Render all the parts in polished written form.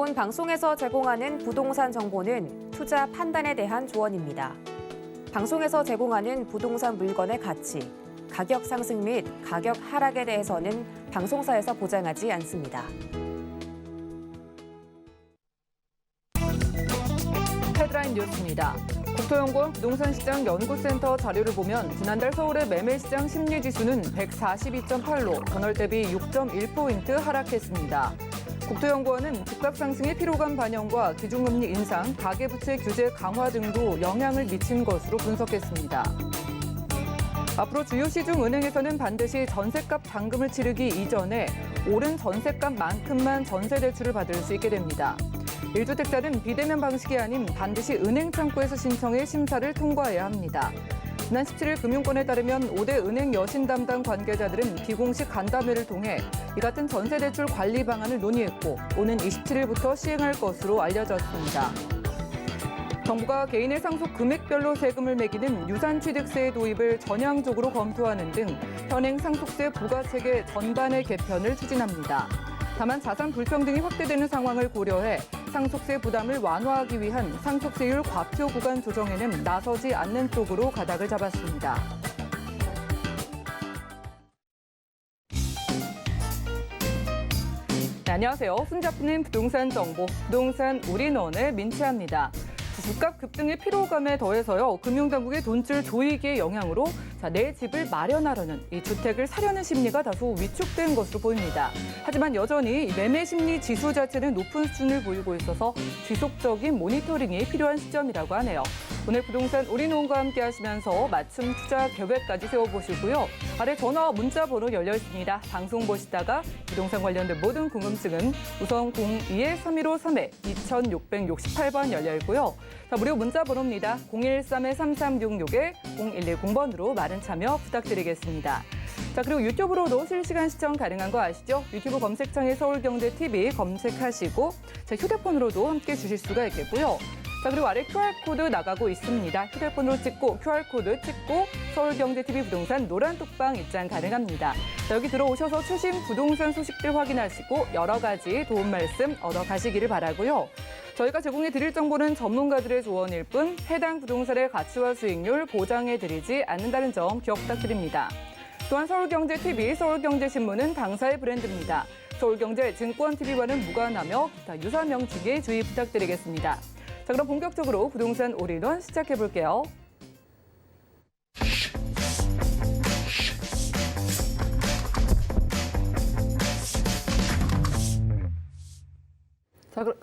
본 방송에서 제공하는 부동산 정보는 투자 판단에 대한 조언입니다. 방송에서 제공하는 부동산 물건의 가치, 가격 상승 및 가격 하락에 대해서는 방송사에서 보장하지 않습니다. 헤드라인 뉴스입니다. 국토연구원 부동산시장 연구센터 자료를 보면 지난달 서울의 매매시장 심리지수는 142.8로 전월 대비 6.1포인트 하락했습니다. 국토연구원은 집값 상승의 피로감 반영과 기준금리 인상, 가계부채 규제 강화 등도 영향을 미친 것으로 분석했습니다. 앞으로 주요 시중 은행에서는 반드시 전셋값 잔금을 치르기 이전에 오른 전셋값만큼만 전세대출을 받을 수 있게 됩니다. 1주택자는 비대면 방식이 아닌 반드시 은행 창구에서 신청해 심사를 통과해야 합니다. 지난 17일 금융권에 따르면 5대 은행 여신 담당 관계자들은 비공식 간담회를 통해 이 같은 전세대출 관리 방안을 논의했고 오는 27일부터 시행할 것으로 알려졌습니다. 정부가 개인의 상속 금액별로 세금을 매기는 유산취득세의 도입을 전향적으로 검토하는 등 현행 상속세 부과체계 전반의 개편을 추진합니다. 다만 자산 불평등이 확대되는 상황을 고려해 상속세 부담을 완화하기 위한 상속세율 과표 구간 조정에는 나서지 않는 쪽으로 가닥을 잡았습니다. 네, 안녕하세요. 손잡히는 부동산 정보, 부동산 올인원의 민채합니다. 집값 급등의 피로감에 더해서요, 금융당국의 돈줄 조이기의 영향으로 내 집을 마련하려는 이 주택을 사려는 심리가 다소 위축된 것으로 보입니다. 하지만 여전히 매매 심리 지수 자체는 높은 수준을 보이고 있어서 지속적인 모니터링이 필요한 시점이라고 하네요. 오늘 부동산 올인원과 함께 하시면서 맞춤 투자 계획까지 세워보시고요. 아래 전화 문자 번호 열려 있습니다. 방송 보시다가 부동산 관련된 모든 궁금증은 우선 02-3153-2668번 열려 있고요. 무료 문자 번호입니다. 013-3366-0110번으로 많은 참여 부탁드리겠습니다. 그리고 유튜브로도 실시간 시청 가능한 거 아시죠? 유튜브 검색창에 서울경제TV 검색하시고 휴대폰으로도 함께 주실 수가 있겠고요. 그리고 아래 QR코드 나가고 있습니다. 휴대폰으로 찍고 QR코드 찍고 서울경제TV 부동산 노란 톡방 입장 가능합니다. 여기 들어오셔서 최신 부동산 소식들 확인하시고 여러 가지 도움 말씀 얻어가시기를 바라고요. 저희가 제공해드릴 정보는 전문가들의 조언일 뿐 해당 부동산의 가치와 수익률 보장해드리지 않는다는 점 기억 부탁드립니다. 또한 서울경제TV, 서울경제신문은 당사의 브랜드입니다. 서울경제증권TV와는 무관하며 기타 유사 명칭에 주의 부탁드리겠습니다. 그럼 본격적으로 부동산 올인원 시작해볼게요.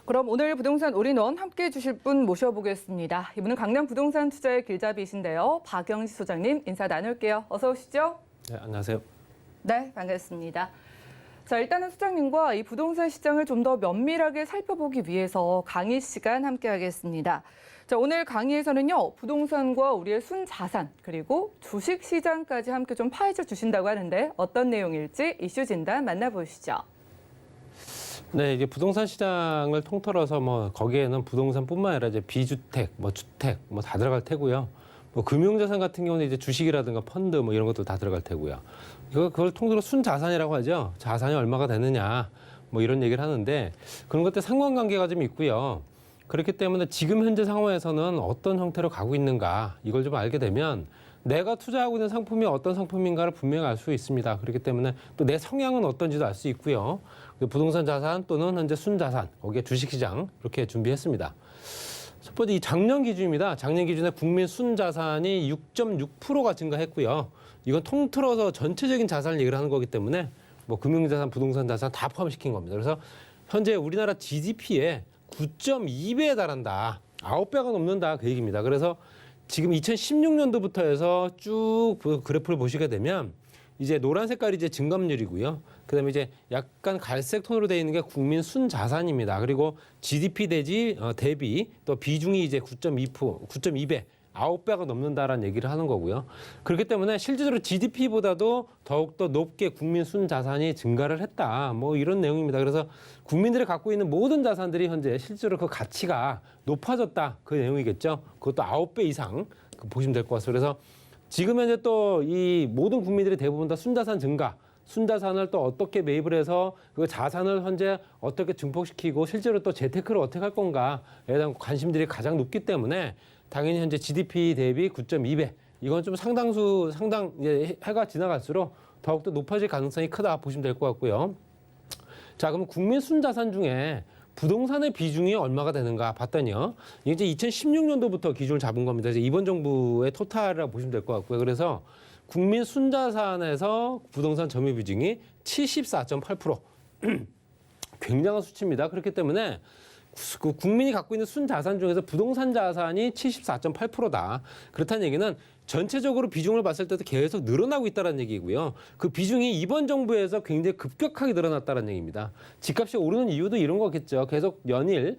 그럼 오늘 부동산 올인원 함께해 주실 분 모셔보겠습니다. 이분은 강남 부동산 투자의 길잡이이신데요. 박영식 소장님 인사 나눌게요. 어서 오시죠. 네, 안녕하세요. 네, 반갑습니다. 일단은 소장님과 이 부동산 시장을 좀 더 면밀하게 살펴보기 위해서 강의 시간 함께 하겠습니다. 오늘 강의에서는요, 부동산과 우리의 순자산, 그리고 주식 시장까지 함께 좀 파헤쳐 주신다고 하는데 어떤 내용일지 이슈 진단 만나보시죠. 네, 이게 부동산 시장을 통틀어서 거기에는 부동산뿐만 아니라 이제 비주택, 주택 다 들어갈 테고요. 금융자산 같은 경우는 이제 주식이라든가 펀드 이런 것도 다 들어갈 테고요. 그걸 통틀어 순자산이라고 하죠. 자산이 얼마가 되느냐 이런 얘기를 하는데 그런 것들 상관관계가 좀 있고요. 그렇기 때문에 지금 현재 상황에서는 어떤 형태로 가고 있는가 이걸 좀 알게 되면 내가 투자하고 있는 상품이 어떤 상품인가를 분명히 알 수 있습니다. 그렇기 때문에 또 내 성향은 어떤지도 알 수 있고요. 부동산 자산 또는 현재 순자산, 거기에 주식시장 이렇게 준비했습니다. 첫 번째 이 작년 기준입니다. 작년 기준에 국민 순자산이 6.6%가 증가했고요. 이건 통틀어서 전체적인 자산을 얘기를 하는 거기 때문에 금융자산, 부동산 자산 다 포함시킨 겁니다. 그래서 현재 우리나라 GDP의 9.2배에 달한다. 9배가 넘는다 그 얘기입니다. 그래서 지금 2016년도부터 해서 쭉 그래프를 보시게 되면 이제 노란 색깔이 이제 증감률이고요. 그다음에 이제 약간 갈색 톤으로 되어 있는 게 국민 순자산입니다. 그리고 GDP 대비 또 비중이 이제 9.2배, 9배가 넘는다라는 얘기를 하는 거고요. 그렇기 때문에 실질적으로 GDP보다도 더욱더 높게 국민 순자산이 증가를 했다. 이런 내용입니다. 그래서 국민들이 갖고 있는 모든 자산들이 현재 실제로 그 가치가 높아졌다. 그 내용이겠죠. 그것도 9배 이상 보시면 될 것 같습니다. 그래서 지금 현재 또 이 모든 국민들이 대부분 다 순자산 증가, 순자산을 또 어떻게 매입을 해서 그 자산을 현재 어떻게 증폭시키고 실제로 또 재테크를 어떻게 할 건가에 대한 관심들이 가장 높기 때문에 당연히 현재 GDP 대비 9.2배 이건 좀 상당 이제 해가 지나갈수록 더욱더 높아질 가능성이 크다 보시면 될 것 같고요. 자, 그럼 국민 순자산 중에 부동산의 비중이 얼마가 되는가 봤더니요. 이제 2016년도부터 기준을 잡은 겁니다. 이제 이번 정부의 토탈이라고 보시면 될 것 같고요. 그래서 국민 순자산에서 부동산 점유 비중이 74.8%. 굉장한 수치입니다. 그렇기 때문에 그 국민이 갖고 있는 순자산 중에서 부동산 자산이 74.8%다. 그렇다는 얘기는 전체적으로 비중을 봤을 때도 계속 늘어나고 있다는 얘기고요. 그 비중이 이번 정부에서 굉장히 급격하게 늘어났다는 얘기입니다. 집값이 오르는 이유도 이런 거겠죠. 계속 연해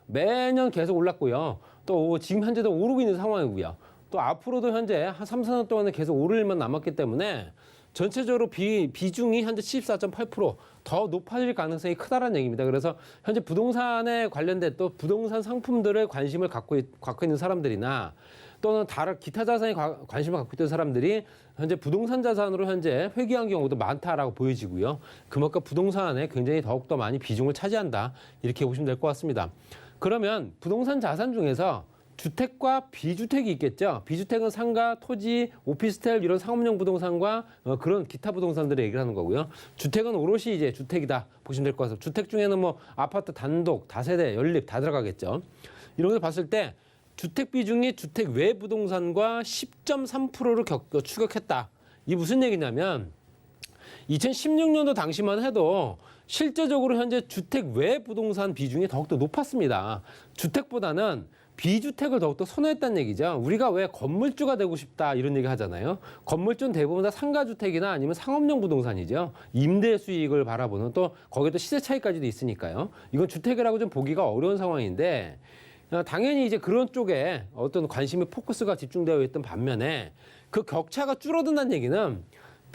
매년 계속 올랐고요. 또 지금 현재도 오르고 있는 상황이고요. 또 앞으로도 현재 한 3, 4년 동안은 계속 오를 일만 남았기 때문에 전체적으로 비중이 현재 74.8%더 높아질 가능성이 크다는 얘기입니다. 그래서 현재 부동산에 관련된 또 부동산 상품들에 관심을 갖고 있는 사람들이나 또는 다른 기타 자산에 관심을 갖고 있던 사람들이 현재 부동산 자산으로 현재 회귀한 경우도 많다라고 보여지고요. 그만큼 부동산에 굉장히 더욱더 많이 비중을 차지한다. 이렇게 보시면 될 것 같습니다. 그러면 부동산 자산 중에서 주택과 비주택이 있겠죠. 비주택은 상가, 토지, 오피스텔 이런 상업용 부동산과 그런 기타 부동산들을 얘기를 하는 거고요. 주택은 오롯이 이제 주택이다 보시면 될 것 같습니다. 주택 중에는 뭐 아파트 단독, 다세대, 연립 다 들어가겠죠. 이런 걸 봤을 때 주택 비중이 주택 외 부동산과 10.3%를 추격했다. 이게 무슨 얘기냐면 2016년도 당시만 해도 실제적으로 현재 주택 외 부동산 비중이 더욱더 높았습니다. 주택보다는 비주택을 더욱더 선호했다는 얘기죠. 우리가 왜 건물주가 되고 싶다 이런 얘기 하잖아요. 건물주는 대부분 다 상가주택이나 아니면 상업용 부동산이죠. 임대 수익을 바라보는 또 거기에 또 시세 차이까지도 있으니까요. 이건 주택이라고 좀 보기가 어려운 상황인데 당연히 이제 그런 쪽에 어떤 관심의 포커스가 집중되어 있던 반면에 그 격차가 줄어든다는 얘기는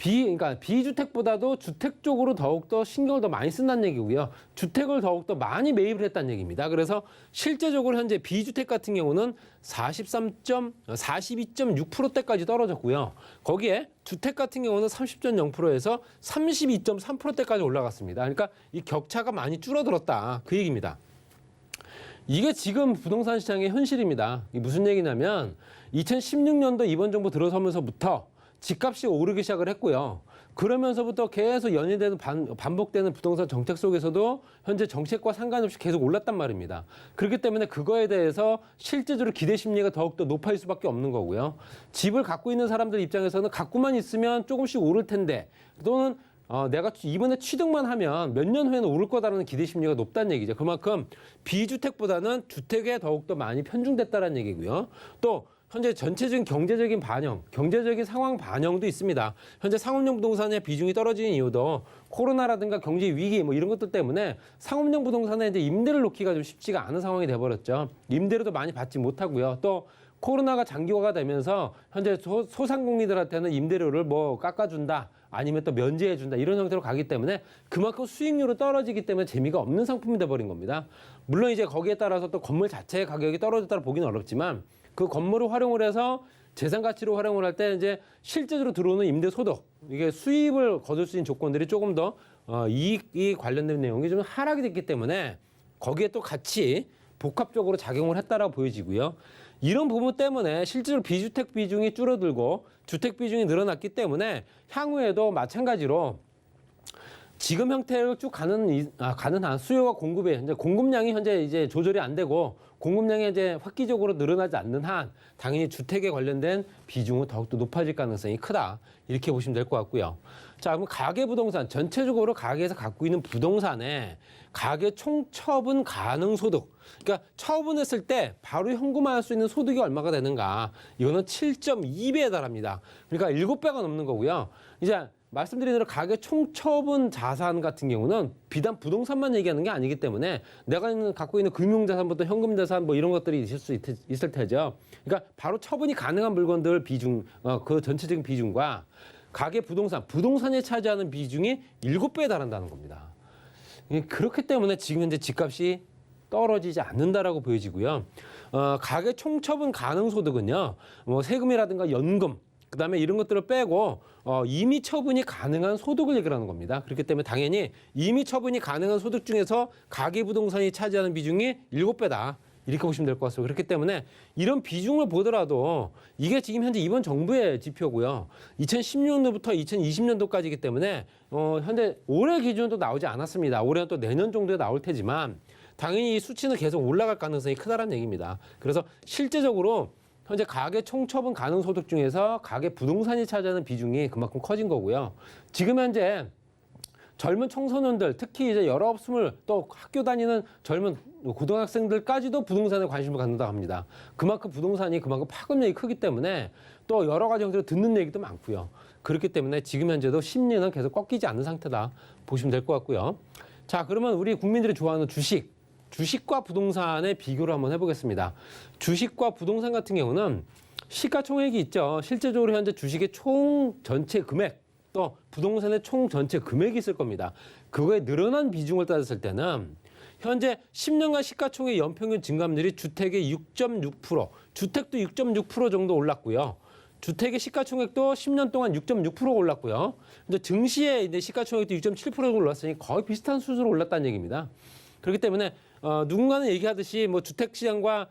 그러니까 비주택보다도 주택 쪽으로 더욱더 신경을 더 많이 쓴다는 얘기고요. 주택을 더욱더 많이 매입을 했다는 얘기입니다. 그래서 실제적으로 현재 비주택 같은 경우는 42.6%대까지 떨어졌고요. 거기에 주택 같은 경우는 30.0%에서 32.3%대까지 올라갔습니다. 그러니까 이 격차가 많이 줄어들었다. 그 얘기입니다. 이게 지금 부동산 시장의 현실입니다. 이게 무슨 얘기냐면 2016년도 이번 정부 들어서면서부터 집값이 오르기 시작을 했고요. 그러면서부터 계속 연이되는 반복되는 부동산 정책 속에서도 현재 정책과 상관없이 계속 올랐단 말입니다. 그렇기 때문에 그거에 대해서 실제적으로 기대 심리가 더욱더 높아질 수밖에 없는 거고요. 집을 갖고 있는 사람들 입장에서는 갖고만 있으면 조금씩 오를 텐데 또는 내가 이번에 취득만 하면 몇 년 후에는 오를 거다라는 기대 심리가 높다는 얘기죠. 그만큼 비주택보다는 주택에 더욱더 많이 편중됐다는 얘기고요. 또 현재 전체적인 경제적인 반영, 경제적인 상황 반영도 있습니다. 현재 상업용 부동산의 비중이 떨어지는 이유도 코로나라든가 경제 위기 뭐 이런 것들 때문에 상업용 부동산에 이제 임대를 놓기가 좀 쉽지가 않은 상황이 돼버렸죠. 임대료도 많이 받지 못하고요. 또 코로나가 장기화가 되면서 현재 소상공인들한테는 임대료를 뭐 깎아준다. 아니면 또 면제해준다 이런 형태로 가기 때문에 그만큼 수익률이 떨어지기 때문에 재미가 없는 상품이 돼버린 겁니다. 물론 이제 거기에 따라서 또 건물 자체의 가격이 떨어졌다고 보기는 어렵지만 그 건물을 활용을 해서 재산 가치로 활용을 할 때 이제 실제적으로 들어오는 임대 소득 이게 수입을 거둘 수 있는 조건들이 조금 더 이익이 관련된 내용이 좀 하락이 됐기 때문에 거기에 또 같이 복합적으로 작용을 했다라고 보여지고요. 이런 부분 때문에 실제로 비주택 비중이 줄어들고 주택 비중이 늘어났기 때문에 향후에도 마찬가지로 지금 형태로 쭉 가는 한 수요와 공급의 이제 공급량이 현재 이제 조절이 안 되고 공급량이 이제 획기적으로 늘어나지 않는 한 당연히 주택에 관련된 비중은 더욱더 높아질 가능성이 크다 이렇게 보시면 될 것 같고요. 자, 그럼 가계 부동산 전체적으로 가계에서 갖고 있는 부동산에 가계 총처분 가능 소득 그러니까 처분했을 때 바로 현금화할 수 있는 소득이 얼마가 되는가 이거는 7.2배에 달합니다. 그러니까 7배가 넘는 거고요. 이제 말씀드린 대로 가계 총처분 자산 같은 경우는 비단 부동산만 얘기하는 게 아니기 때문에 내가 갖고 있는 금융자산부터 현금자산 뭐 이런 것들이 있을 테죠. 그러니까 바로 처분이 가능한 물건들 비중, 그 전체적인 비중과 가계 부동산이 차지하는 비중이 7배에 달한다는 겁니다. 그렇기 때문에 지금 현재 집값이 떨어지지 않는다라고 보여지고요. 가계 총처분 가능 소득은요, 뭐 세금이라든가 연금, 그다음에 이런 것들을 빼고 이미 처분이 가능한 소득을 얘기하는 겁니다. 그렇기 때문에 당연히 이미 처분이 가능한 소득 중에서 가계부동산이 차지하는 비중이 7배다. 이렇게 보시면 될 것 같습니다. 그렇기 때문에 이런 비중을 보더라도 이게 지금 현재 이번 정부의 지표고요. 2016년부터 2020년도까지이기 때문에 현재 올해 기준도 나오지 않았습니다. 올해는 또 내년 정도에 나올 테지만 당연히 이 수치는 계속 올라갈 가능성이 크다는 얘기입니다. 그래서 실제적으로 현재 가계 총처분 가능 소득 중에서 가계 부동산이 차지하는 비중이 그만큼 커진 거고요. 지금 현재 젊은 청소년들, 특히 이제 19, 20, 또 학교 다니는 젊은 고등학생들까지도 부동산에 관심을 갖는다고 합니다. 그만큼 부동산이 그만큼 파급력이 크기 때문에 또 여러 가지 형태로 듣는 얘기도 많고요. 그렇기 때문에 지금 현재도 심리는 계속 꺾이지 않는 상태다 보시면 될 것 같고요. 자, 그러면 우리 국민들이 좋아하는 주식과 부동산의 비교를 한번 해보겠습니다. 주식과 부동산 같은 경우는 시가총액이 있죠. 실제적으로 현재 주식의 총 전체 금액, 또 부동산의 총 전체 금액이 있을 겁니다. 그거에 늘어난 비중을 따졌을 때는 현재 10년간 시가총액 연평균 증감률이 주택의 6.6%, 주택도 6.6% 정도 올랐고요. 주택의 시가총액도 10년 동안 6.6%가 올랐고요. 이제 증시의 이제 시가총액도 6.7%가 올랐으니 거의 비슷한 수준으로 올랐다는 얘기입니다. 그렇기 때문에 누군가는 얘기하듯이 뭐 주택시장과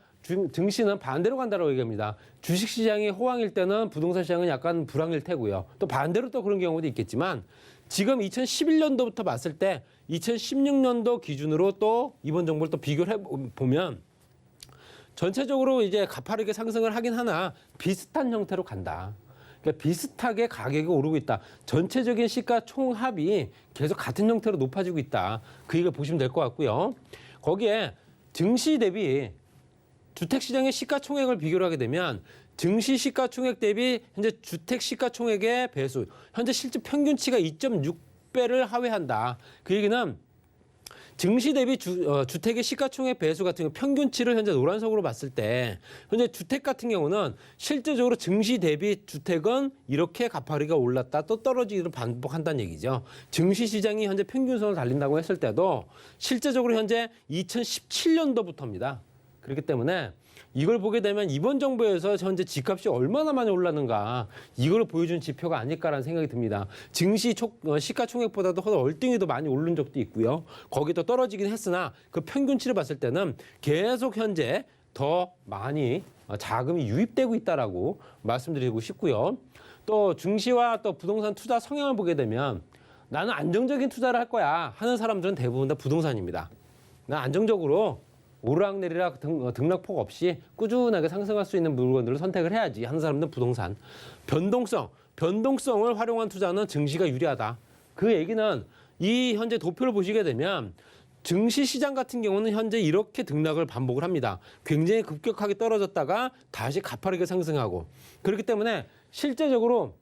증시는 반대로 간다고 얘기합니다. 주식시장이 호황일 때는 부동산 시장은 약간 불황일 테고요. 또 반대로 또 그런 경우도 있겠지만 지금 2011년도부터 봤을 때 2016년도 기준으로 또 이번 정보를 또 비교를 해보면 전체적으로 이제 가파르게 상승을 하긴 하나 비슷한 형태로 간다. 그러니까 비슷하게 가격이 오르고 있다. 전체적인 시가 총합이 계속 같은 형태로 높아지고 있다. 그 얘기를 보시면 될 것 같고요. 거기에 증시 대비 주택시장의 시가총액을 비교를 하게 되면 증시 시가총액 대비 현재 주택 시가총액의 배수, 현재 실제 평균치가 2.6배를 하회한다. 그 얘기는 증시 대비 주택의 시가총액 배수 같은 경우 평균치를 현재 노란색으로 봤을 때 현재 주택 같은 경우는 실제적으로 증시 대비 주택은 이렇게 가파르게 올랐다 또 떨어지기를 반복한다는 얘기죠. 증시 시장이 현재 평균선을 달린다고 했을 때도 실제적으로 현재 2017년도부터입니다. 그렇기 때문에 이걸 보게 되면 이번 정부에서 현재 집값이 얼마나 많이 올랐는가 이걸 보여준 지표가 아닐까라는 생각이 듭니다. 증시 시가총액보다도 얼등이도 많이 오른 적도 있고요. 거기도 떨어지긴 했으나 그 평균치를 봤을 때는 계속 현재 더 많이 자금이 유입되고 있다라고 말씀드리고 싶고요. 또 증시와 또 부동산 투자 성향을 보게 되면 나는 안정적인 투자를 할 거야 하는 사람들은 대부분 다 부동산입니다. 난 안정적으로 오르락내리락 등락폭 없이 꾸준하게 상승할 수 있는 물건들을 선택을 해야지 하는 사람들은 부동산. 변동성을 활용한 투자는 증시가 유리하다. 그 얘기는 이 현재 도표를 보시게 되면 증시 시장 같은 경우는 현재 이렇게 등락을 반복을 합니다. 굉장히 급격하게 떨어졌다가 다시 가파르게 상승하고 그렇기 때문에 실제적으로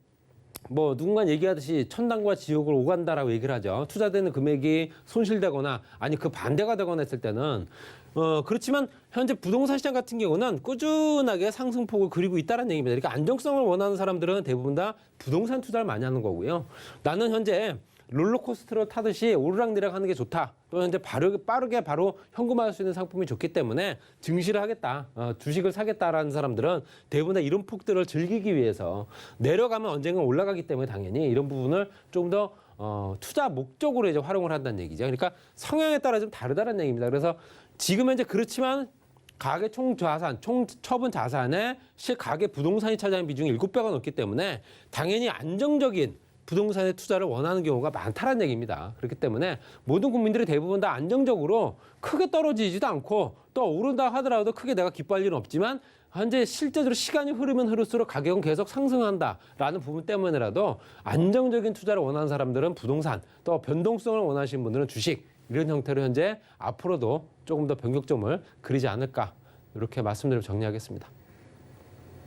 뭐 누군가 얘기하듯이 천당과 지옥을 오간다라고 얘기를 하죠. 투자되는 금액이 손실되거나 아니 그 반대가 되거나 했을 때는 그렇지만 현재 부동산 시장 같은 경우는 꾸준하게 상승폭을 그리고 있다는 얘기입니다. 그러니까 안정성을 원하는 사람들은 대부분 다 부동산 투자를 많이 하는 거고요. 나는 현재 롤러코스터를 타듯이 오르락내리락 하는 게 좋다. 또 현재 빠르게 바로 현금화할 수 있는 상품이 좋기 때문에 증시를 하겠다. 주식을 사겠다라는 사람들은 대부분 다 이런 폭들을 즐기기 위해서 내려가면 언젠가 올라가기 때문에 당연히 이런 부분을 좀 더 투자 목적으로 이제 활용을 한다는 얘기죠. 그러니까 성향에 따라 좀 다르다는 얘기입니다. 그래서 지금 현재 그렇지만 가계 총자산, 총처분 자산의 가계 부동산이 차지하는 비중이 7배가 넘기 때문에 당연히 안정적인 부동산에 투자를 원하는 경우가 많다는 얘기입니다. 그렇기 때문에 모든 국민들이 대부분 다 안정적으로 크게 떨어지지도 않고 또 오른다 하더라도 크게 내가 기뻐할 일은 없지만 현재 실제적으로 시간이 흐르면 흐를수록 가격은 계속 상승한다라는 부분 때문에라도 안정적인 투자를 원하는 사람들은 부동산, 또 변동성을 원하시는 분들은 주식 이런 형태로 현재 앞으로도 조금 더 변곡점을 그리지 않을까 이렇게 말씀드리고 정리하겠습니다.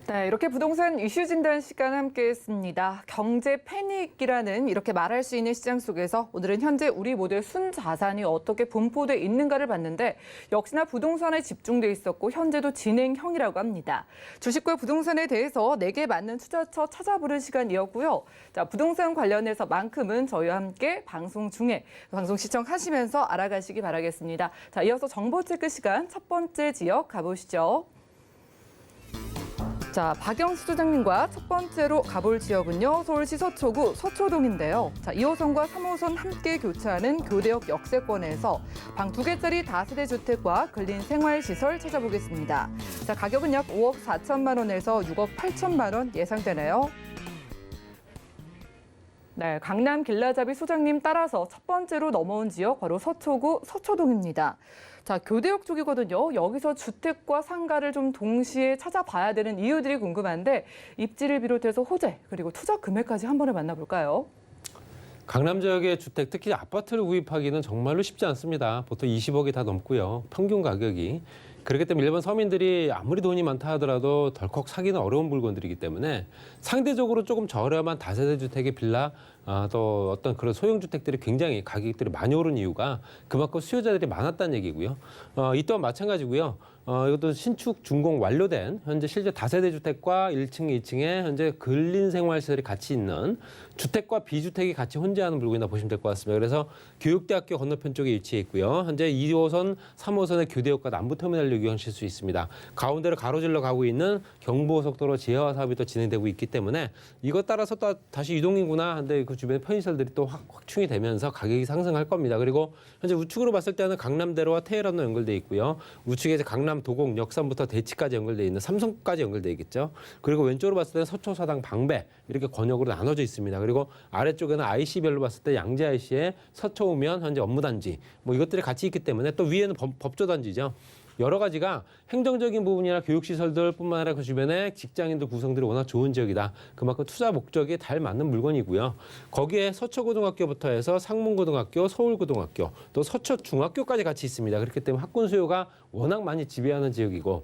네, 이렇게 부동산 이슈 진단 시간 함께했습니다. 경제 패닉이라는 이렇게 말할 수 있는 시장 속에서 오늘은 현재 우리 모두의 순자산이 어떻게 분포돼 있는가를 봤는데 역시나 부동산에 집중돼 있었고 현재도 진행형이라고 합니다. 주식과 부동산에 대해서 내게 맞는 투자처 찾아보는 시간이었고요. 자, 부동산 관련해서만큼은 저희와 함께 방송 중에 방송 시청하시면서 알아가시기 바라겠습니다. 자, 이어서 정보 체크 시간 첫 번째 지역 가보시죠. 자, 박영수 소장님과 첫 번째로 가볼 지역은요. 서울시 서초구 서초동인데요. 자, 2호선과 3호선 함께 교차하는 교대역 역세권에서 방 2개짜리 다세대 주택과 근린 생활시설 찾아보겠습니다. 자, 가격은 약 5억 4천만 원에서 6억 8천만 원 예상되네요. 네, 강남 길라잡이 소장님 따라서 첫 번째로 넘어온 지역 바로 서초구 서초동입니다. 자, 교대역 쪽이거든요. 여기서 주택과 상가를 좀 동시에 찾아봐야 되는 이유들이 궁금한데 입지를 비롯해서 호재 그리고 투자 금액까지 한 번에 만나볼까요? 강남 지역의 주택, 특히 아파트를 구입하기는 정말로 쉽지 않습니다. 보통 20억이 다 넘고요. 평균 가격이. 그렇기 때문에 일반 서민들이 아무리 돈이 많다 하더라도 덜컥 사기는 어려운 물건들이기 때문에 상대적으로 조금 저렴한 다세대 주택의 빌라, 또 어떤 그런 소형 주택들이 굉장히 가격들이 많이 오른 이유가 그만큼 수요자들이 많았다는 얘기고요. 이 또한 마찬가지고요. 이것도 신축 준공 완료된 현재 실제 다세대 주택과 1층, 2층에 현재 근린 생활시설이 같이 있는 주택과 비주택이 같이 혼재하는 물건이다 보시면 될 것 같습니다. 그래서 교육대학교 건너편 쪽에 위치해 있고요. 현재 2호선, 3호선의 교대역과 남부터미널역 이용하실 수 있습니다. 가운데로 가로질러 가고 있는 경부고속도로 지하화 사업이 또 진행되고 있기 때문에 이것 따라서 또 다시 유동인구나 한데 그 주변에 편의시설들이 또 확충이 되면서 가격이 상승할 겁니다. 그리고 현재 우측으로 봤을 때는 강남대로와 테헤란로 연결돼 있고요. 우측에 이제 강남 도곡, 역삼부터 대치까지 연결돼 있는 삼성까지 연결돼 있겠죠. 그리고 왼쪽으로 봤을 때는 서초, 서당, 방배 이렇게 권역으로 나눠져 있습니다. 그리고 아래쪽에는 IC별로 봤을 때 양재 IC의 서초 우면 현재 업무단지 뭐 이것들이 같이 있기 때문에 또 위에는 법조단지죠. 여러 가지가 행정적인 부분이나 교육시설들뿐만 아니라 그 주변에 직장인들 구성들이 워낙 좋은 지역이다. 그만큼 투자 목적에 잘 맞는 물건이고요. 거기에 서초고등학교부터 해서 상문고등학교, 서울고등학교, 또 서초중학교까지 같이 있습니다. 그렇기 때문에 학군 수요가 워낙 많이 지배하는 지역이고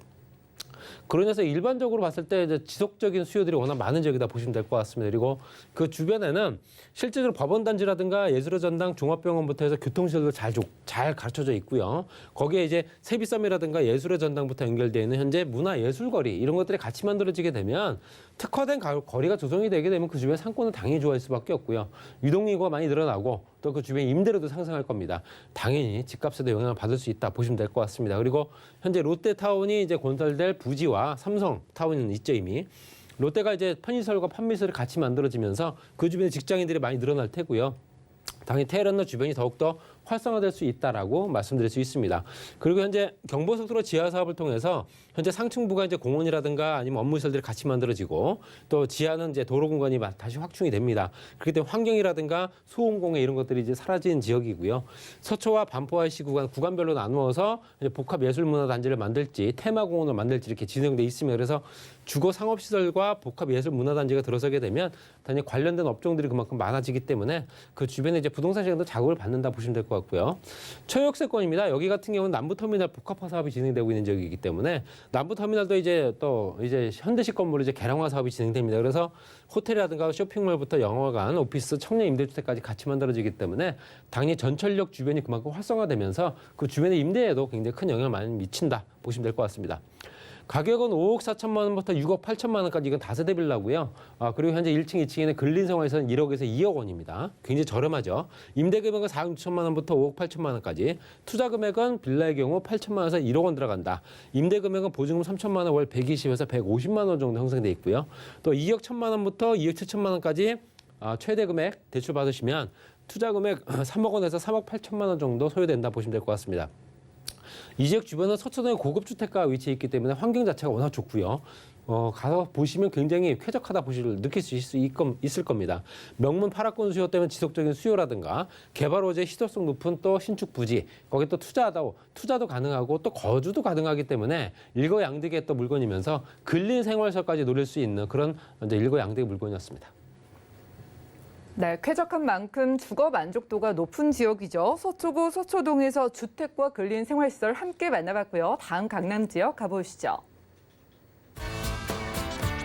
그러면서 일반적으로 봤을 때 이제 지속적인 수요들이 워낙 많은 지역이다 보시면 될 것 같습니다. 그리고 그 주변에는 실제로 법원단지라든가 예술의 전당, 종합병원부터 해서 교통시설도 잘 갖춰져 있고요. 거기에 이제 세비섬이라든가 예술의 전당부터 연결되어 있는 현재 문화예술거리 이런 것들이 같이 만들어지게 되면 특화된 거리가 조성이 되게 되면 그 주변 상권은 당연히 좋아질 수밖에 없고요. 유동인구가 많이 늘어나고 또 그 주변 임대료도 상승할 겁니다. 당연히 집값에도 영향을 받을 수 있다 보시면 될 것 같습니다. 그리고 현재 롯데타운이 이제 건설될 부지와 삼성타운은 있죠 이미. 롯데가 이제 편의시설과 판매시설이 같이 만들어지면서 그 주변에 직장인들이 많이 늘어날 테고요. 당연히 테헤란로 주변이 더욱더 활성화될 수 있다라고 말씀드릴 수 있습니다. 그리고 현재 경부고속도로 지하 사업을 통해서 현재 상층부가 이제 공원이라든가 아니면 업무시설들이 같이 만들어지고 또 지하는 이제 도로 공간이 다시 확충이 됩니다. 그렇기 때문에 환경이라든가 소음공해 이런 것들이 이제 사라진 지역이고요. 서초와 반포 IC 구간별로 나누어서 이제 복합 예술문화단지를 만들지 테마공원을 만들지 이렇게 진행돼 있습니다. 그래서 주거 상업시설과 복합 예술문화단지가 들어서게 되면 당연히 관련된 업종들이 그만큼 많아지기 때문에 그 주변에 이제 부동산 시장도 자극을 받는다 보시면 될 것 같고요. 초역세권입니다. 여기 같은 경우는 남부터미널 복합화 사업이 진행되고 있는 지역이기 때문에 남부터미널도 이제 현대식 건물 이제 개량화 사업이 진행됩니다. 그래서 호텔이라든가 쇼핑몰부터 영화관, 오피스, 청년 임대주택까지 같이 만들어지기 때문에 당연히 전철역 주변이 그만큼 활성화되면서 그 주변의 임대에도 굉장히 큰 영향을 많이 미친다 보시면 될 것 같습니다. 가격은 5억 4천만 원부터 6억 8천만 원까지 이건 다세대 빌라고요. 그리고 현재 1층, 2층에는 근린생활에서는 1억에서 2억 원입니다. 굉장히 저렴하죠. 임대 금액은 4억 6천만 원부터 5억 8천만 원까지. 투자 금액은 빌라의 경우 8천만 원에서 1억 원 들어간다. 임대 금액은 보증금 3천만 원, 월 120에서 150만 원 정도 형성돼 있고요. 또 2억 1천만 원부터 2억 7천만 원까지 최대 금액 대출 받으시면 투자 금액 3억 원에서 3억 8천만 원 정도 소요된다 보시면 될 것 같습니다. 이 지역 주변은 서초동의 고급 주택가가 위치해 있기 때문에 환경 자체가 워낙 좋고요. 가서 보시면 굉장히 쾌적하다 느낄 수 있을 겁니다. 명문 8학군 수요 때문에 지속적인 수요라든가 개발 호재 희소성 높은 또 신축 부지 거기 또 투자도 가능하고 또 거주도 가능하기 때문에 일거양득의 또 물건이면서 근린 생활시설까지 노릴 수 있는 그런 이제 일거양득의 물건이었습니다. 네, 쾌적한 만큼 주거 만족도가 높은 지역이죠. 서초구 서초동에서 주택과 근린 생활시설 함께 만나봤고요. 다음 강남 지역 가보시죠.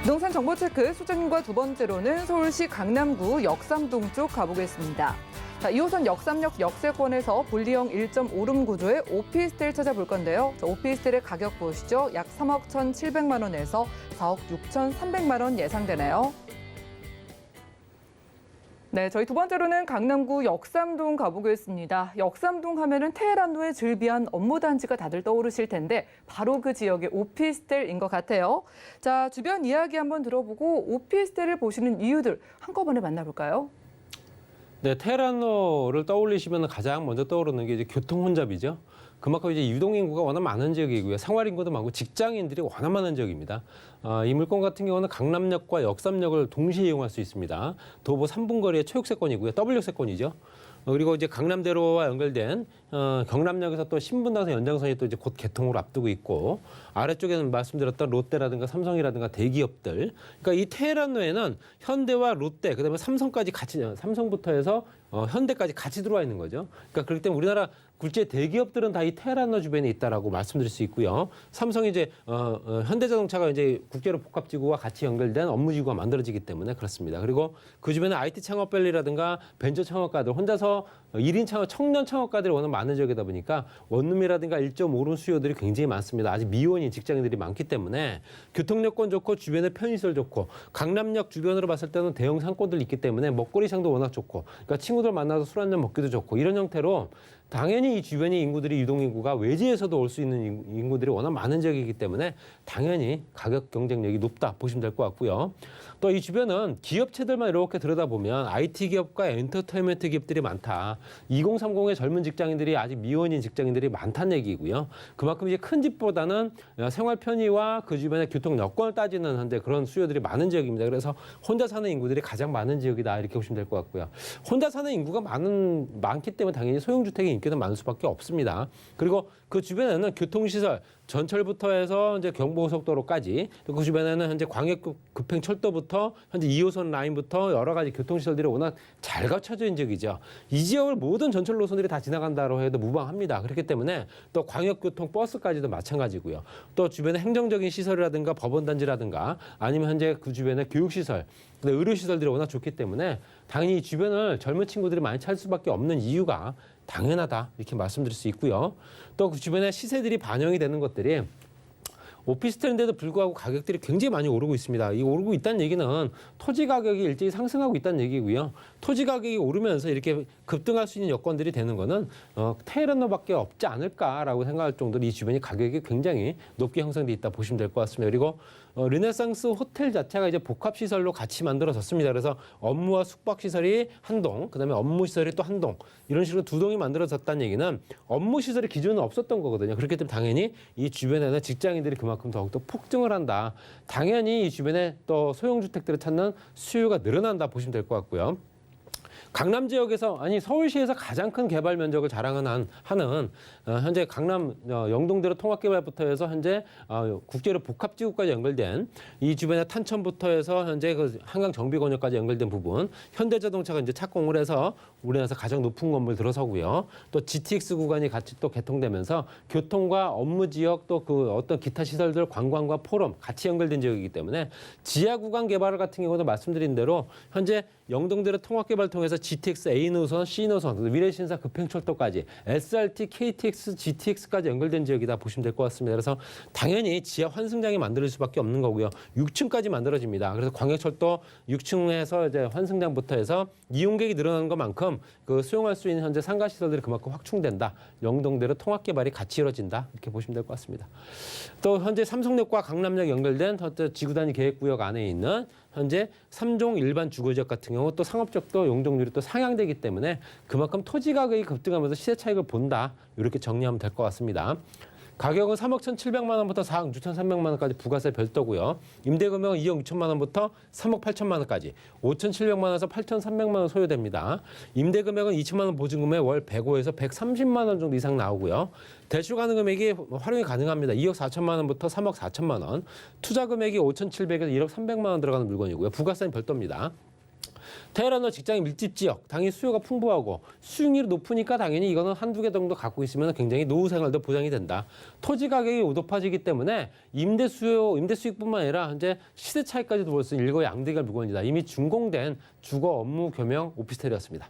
부동산 정보체크 소장님과 두 번째로는 서울시 강남구 역삼동 쪽 가보겠습니다. 자, 2호선 역삼역 역세권에서 볼리형 1.5룸 구조의 오피스텔 찾아볼 건데요. 자, 오피스텔의 가격 보시죠. 약 3억 1,700만 원에서 4억 6,300만 원 예상되네요. 네, 저희 두 번째로는 강남구 역삼동 가보겠습니다. 역삼동 하면은 테헤란로의 즐비한 업무단지가 다들 떠오르실 텐데 바로 그 지역의 오피스텔인 것 같아요. 자, 주변 이야기 한번 들어보고 오피스텔을 보시는 이유들 한꺼번에 만나볼까요? 네, 테헤란로를 떠올리시면 가장 먼저 떠오르는 게 이제 교통 혼잡이죠. 그만큼 이제 유동 인구가 워낙 많은 지역이고요. 생활 인구도 많고 직장인들이 워낙 많은 지역입니다. 이 물건 같은 경우는 강남역과 역삼역을 동시에 이용할 수 있습니다. 도보 3분 거리의 초역세권이고요. W세권이죠. 그리고 이제 강남대로와 연결된 경남역에서 또 신분당선 연장선이 또 이제 곧 개통을 앞두고 있고 아래쪽에는 말씀드렸던 롯데라든가 삼성이라든가 대기업들. 그러니까 이 테헤란로에는 현대와 롯데 그다음에 삼성까지 같이 삼성부터 해서 현대까지 같이 들어와 있는 거죠. 그러니까 그렇기 때문에 우리나라 국제 대기업들은 다 이 테헤란로 주변에 있다라고 말씀드릴 수 있고요. 삼성이 이제 현대자동차가 이제 국제로 복합지구와 같이 연결된 업무지구가 만들어지기 때문에 그렇습니다. 그리고 그 주변에 IT 창업밸리라든가 벤처 창업가들 혼자서 1인 창업, 청년 창업가들이 워낙 많은 지역이다 보니까 원룸이라든가 1.5룸 수요들이 굉장히 많습니다. 아직 미혼인 직장인들이 많기 때문에 교통여건 좋고 주변에 편의시설 좋고 강남역 주변으로 봤을 때는 대형 상권들이 있기 때문에 먹거리 시장도 워낙 좋고 그러니까 친구들 만나서 술 한잔 먹기도 좋고 이런 형태로 당연히 이 주변의 인구들이 유동인구가 외지에서도 올 수 있는 인구들이 워낙 많은 지역이기 때문에 당연히 가격 경쟁력이 높다 보시면 될 것 같고요. 또 이 주변은 기업체들만 이렇게 들여다보면 IT 기업과 엔터테인먼트 기업들이 많다. 2030의 젊은 직장인들이 아직 미혼인 직장인들이 많다는 얘기고요. 그만큼 이제 큰 집보다는 생활 편의와 그 주변의 교통 여건을 따지는 한데 그런 수요들이 많은 지역입니다. 그래서 혼자 사는 인구들이 가장 많은 지역이다 이렇게 보시면 될 것 같고요. 혼자 사는 인구가 많기 때문에 당연히 소형주택의 인기도 많을 수밖에 없습니다. 그리고 그 주변에는 교통시설, 전철부터 해서 이제 경부고속도로까지 그 주변에는 현재 광역급행철도부터 현재 2호선 라인부터 여러 가지 교통시설들이 워낙 잘 갖춰져 있는 지역이죠. 이 지역을 모든 전철 노선들이 다 지나간다고 해도 무방합니다. 그렇기 때문에 또 광역교통 버스까지도 마찬가지고요. 또 주변에 행정적인 시설이라든가 법원단지라든가 아니면 현재 그 주변에 교육시설, 의료시설들이 워낙 좋기 때문에 당연히 이 주변을 젊은 친구들이 많이 찾을 수밖에 없는 이유가 당연하다 이렇게 말씀드릴 수 있고요. 또 그 주변에 시세들이 반영이 되는 것들이 오피스텔인데도 불구하고 가격들이 굉장히 많이 오르고 있습니다. 이 오르고 있다는 얘기는 토지 가격이 일제히 상승하고 있다는 얘기고요. 토지 가격이 오르면서 이렇게 급등할 수 있는 여건들이 되는 거는 테헤란로밖에 없지 않을까라고 생각할 정도로 이 주변이 가격이 굉장히 높게 형성돼 있다 보시면 될 것 같습니다. 그리고 르네상스 호텔 자체가 이제 복합시설로 같이 만들어졌습니다. 그래서 업무와 숙박시설이 한 동, 그다음에 업무시설이 또 한 동, 이런 식으로 두 동이 만들어졌다는 얘기는 업무시설이 기존에 없었던 거거든요. 그렇기 때문에 당연히 이 주변에는 직장인들이 그만큼 더욱더 폭증을 한다. 당연히 이 주변에 또 소형주택들을 찾는 수요가 늘어난다 보시면 될 것 같고요. 강남 지역에서 아니 서울시에서 가장 큰 개발 면적을 자랑하는 현재 강남 영동대로 통합개발부터 해서 현재 국제로 복합지구까지 연결된 이 주변의 탄천부터 해서 현재 그 한강 정비권역까지 연결된 부분 현대자동차가 이제 착공을 해서 우리나라에서 가장 높은 건물 들어서고요. 또 GTX 구간이 같이 또 개통되면서 교통과 업무 지역 또 그 어떤 기타 시설들 관광과 포럼 같이 연결된 지역이기 때문에 지하 구간 개발 같은 경우도 말씀드린 대로 현재 영동대로 통합개발 통해서 GTX A 노선, C 노선, 미래신사 급행철도까지 SRT, KTX, GTX까지 연결된 지역이다 보시면 될 것 같습니다. 그래서 당연히 지하 환승장이 만들어질 수밖에 없는 거고요. 6층까지 만들어집니다. 그래서 광역철도 6층에서 이제 환승장부터 해서 이용객이 늘어나는 것만큼 그 수용할 수 있는 현재 상가시설들이 그만큼 확충된다. 영동대로 통합개발이 같이 이루어진다. 이렇게 보시면 될 것 같습니다. 또 현재 삼성역과 강남역 연결된 지구단위 계획구역 안에 있는 현재 3종 일반 주거지역 같은 경우 또 상업적도 용적률이 또 상향되기 때문에 그만큼 토지 가격이 급등하면서 시세 차익을 본다. 이렇게 정리하면 될 것 같습니다. 가격은 3억 1,700만 원부터 4억 6,300만 원까지 부가세 별도고요. 임대금액은 2억 6천만 원부터 3억 8천만 원까지 5,700만 원에서 8,300만 원 소요됩니다. 임대금액은 2천만 원 보증금에 월 105에서 130만 원 정도 이상 나오고요. 대출 가능 금액이 활용이 가능합니다. 2억 4천만 원부터 3억 4천만 원. 투자 금액이 5,700에서 1억 300만 원 들어가는 물건이고요. 부가세는 별도입니다. 테헤란로 직장인 밀집 지역, 당연히 수요가 풍부하고 수익률이 높으니까 당연히 이거는 한두 개 정도 갖고 있으면 굉장히 노후 생활도 보장이 된다. 토지 가격이 높아지기 때문에 임대 수익뿐만 아니라 현재 시세 차익까지도 볼 수 있는 일거양득의 물건이다. 이미 준공된 주거 업무 겸용 오피스텔이었습니다.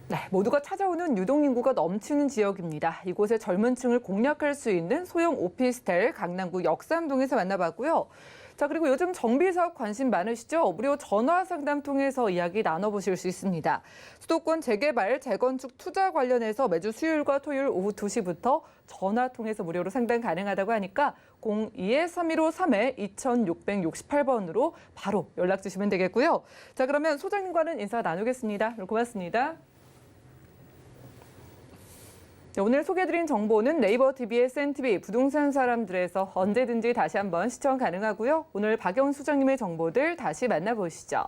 네, 모두가 찾아오는 유동인구가 넘치는 지역입니다. 이곳의 젊은 층을 공략할 수 있는 소형 오피스텔 강남구 역삼동에서 만나봤고요. 자, 그리고 요즘 정비 사업 관심 많으시죠? 무료 전화 상담 통해서 이야기 나눠보실 수 있습니다. 수도권 재개발, 재건축 투자 관련해서 매주 수요일과 토요일 오후 2시부터 전화 통해서 무료로 상담 가능하다고 하니까 02-3153-2668번으로 바로 연락 주시면 되겠고요. 자, 그러면 소장님과는 인사 나누겠습니다. 고맙습니다. 네, 오늘 소개해드린 정보는 네이버 TV의 SNTV 부동산 사람들에서 언제든지 다시 한번 시청 가능하고요. 오늘 박영 소장님의 정보들 다시 만나보시죠.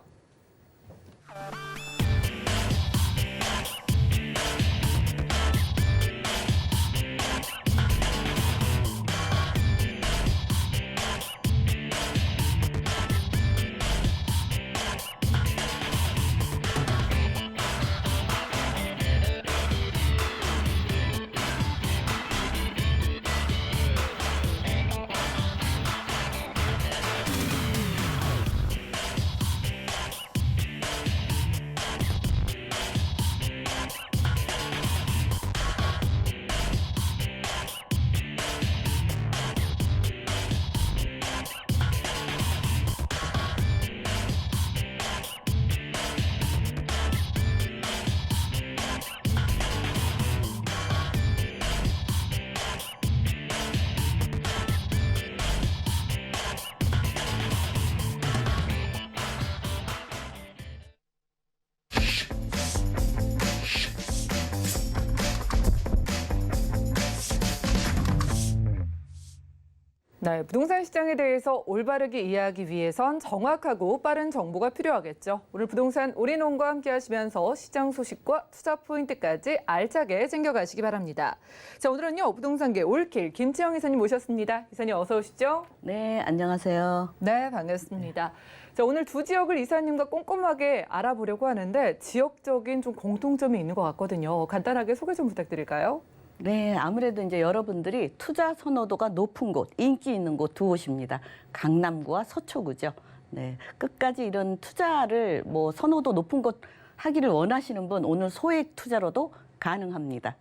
네, 부동산 시장에 대해서 올바르게 이해하기 위해선 정확하고 빠른 정보가 필요하겠죠. 오늘 부동산 올인원과 함께 하시면서 시장 소식과 투자 포인트까지 알차게 챙겨가시기 바랍니다. 자, 오늘은요, 부동산계 올킬 김채영 이사님 모셨습니다. 이사님 어서 오시죠. 네, 안녕하세요. 네, 반갑습니다. 자, 오늘 두 지역을 이사님과 꼼꼼하게 알아보려고 하는데 지역적인 좀 공통점이 있는 것 같거든요. 간단하게 소개 좀 부탁드릴까요? 네, 아무래도 이제 여러분들이 투자 선호도가 높은 곳, 인기 있는 곳 두 곳입니다. 강남구와 서초구죠. 네, 끝까지 이런 투자를 선호도 높은 곳 하기를 원하시는 분 오늘 소액 투자로도 가능합니다.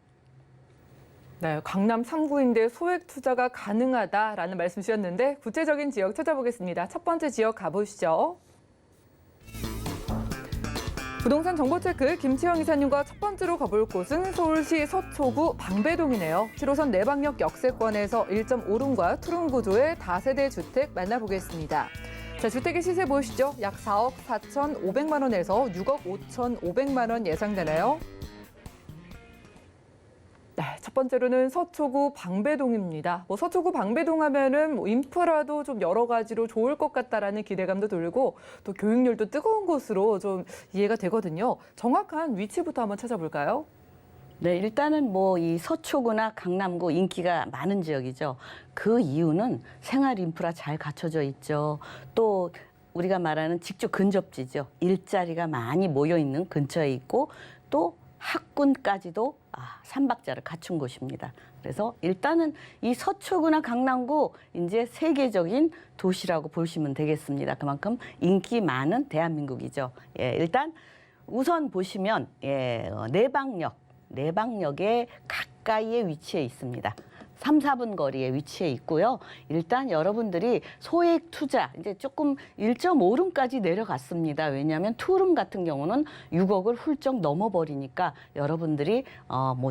네, 강남 3구인데 소액 투자가 가능하다라는 말씀 주셨는데 구체적인 지역 찾아보겠습니다. 첫 번째 지역 가보시죠. 부동산 정보체크 김치영 이사님과 첫 번째로 가볼 곳은 서울시 서초구 방배동이네요. 7호선 내방역 역세권에서 1.5룸과 투룸 구조의 다세대 주택 만나보겠습니다. 자, 주택의 시세 보시죠. 약 4억 4,500만 원에서 6억 5,500만 원 예상되나요? 네, 첫 번째로는 서초구 방배동입니다. 서초구 방배동 하면은 인프라도 좀 여러 가지로 좋을 것 같다라는 기대감도 들고 또 교육열도 뜨거운 곳으로 좀 이해가 되거든요. 정확한 위치부터 한번 찾아볼까요? 네, 일단은 이 서초구나 강남구 인기가 많은 지역이죠. 그 이유는 생활 인프라 잘 갖춰져 있죠. 또 우리가 말하는 직주 근접지죠. 일자리가 많이 모여 있는 근처에 있고 또 학군까지도 삼박자를 갖춘 곳입니다. 그래서 일단은 이 서초구나 강남구 이제 세계적인 도시라고 보시면 되겠습니다. 그만큼 인기 많은 대한민국이죠. 예, 일단 우선 보시면 내방역에 가까이에 위치해 있습니다. 3, 4분 거리에 위치해 있고요. 일단 여러분들이 소액 투자 이제 조금 1.5룸까지 내려갔습니다. 왜냐하면 투룸 같은 경우는 6억을 훌쩍 넘어버리니까 여러분들이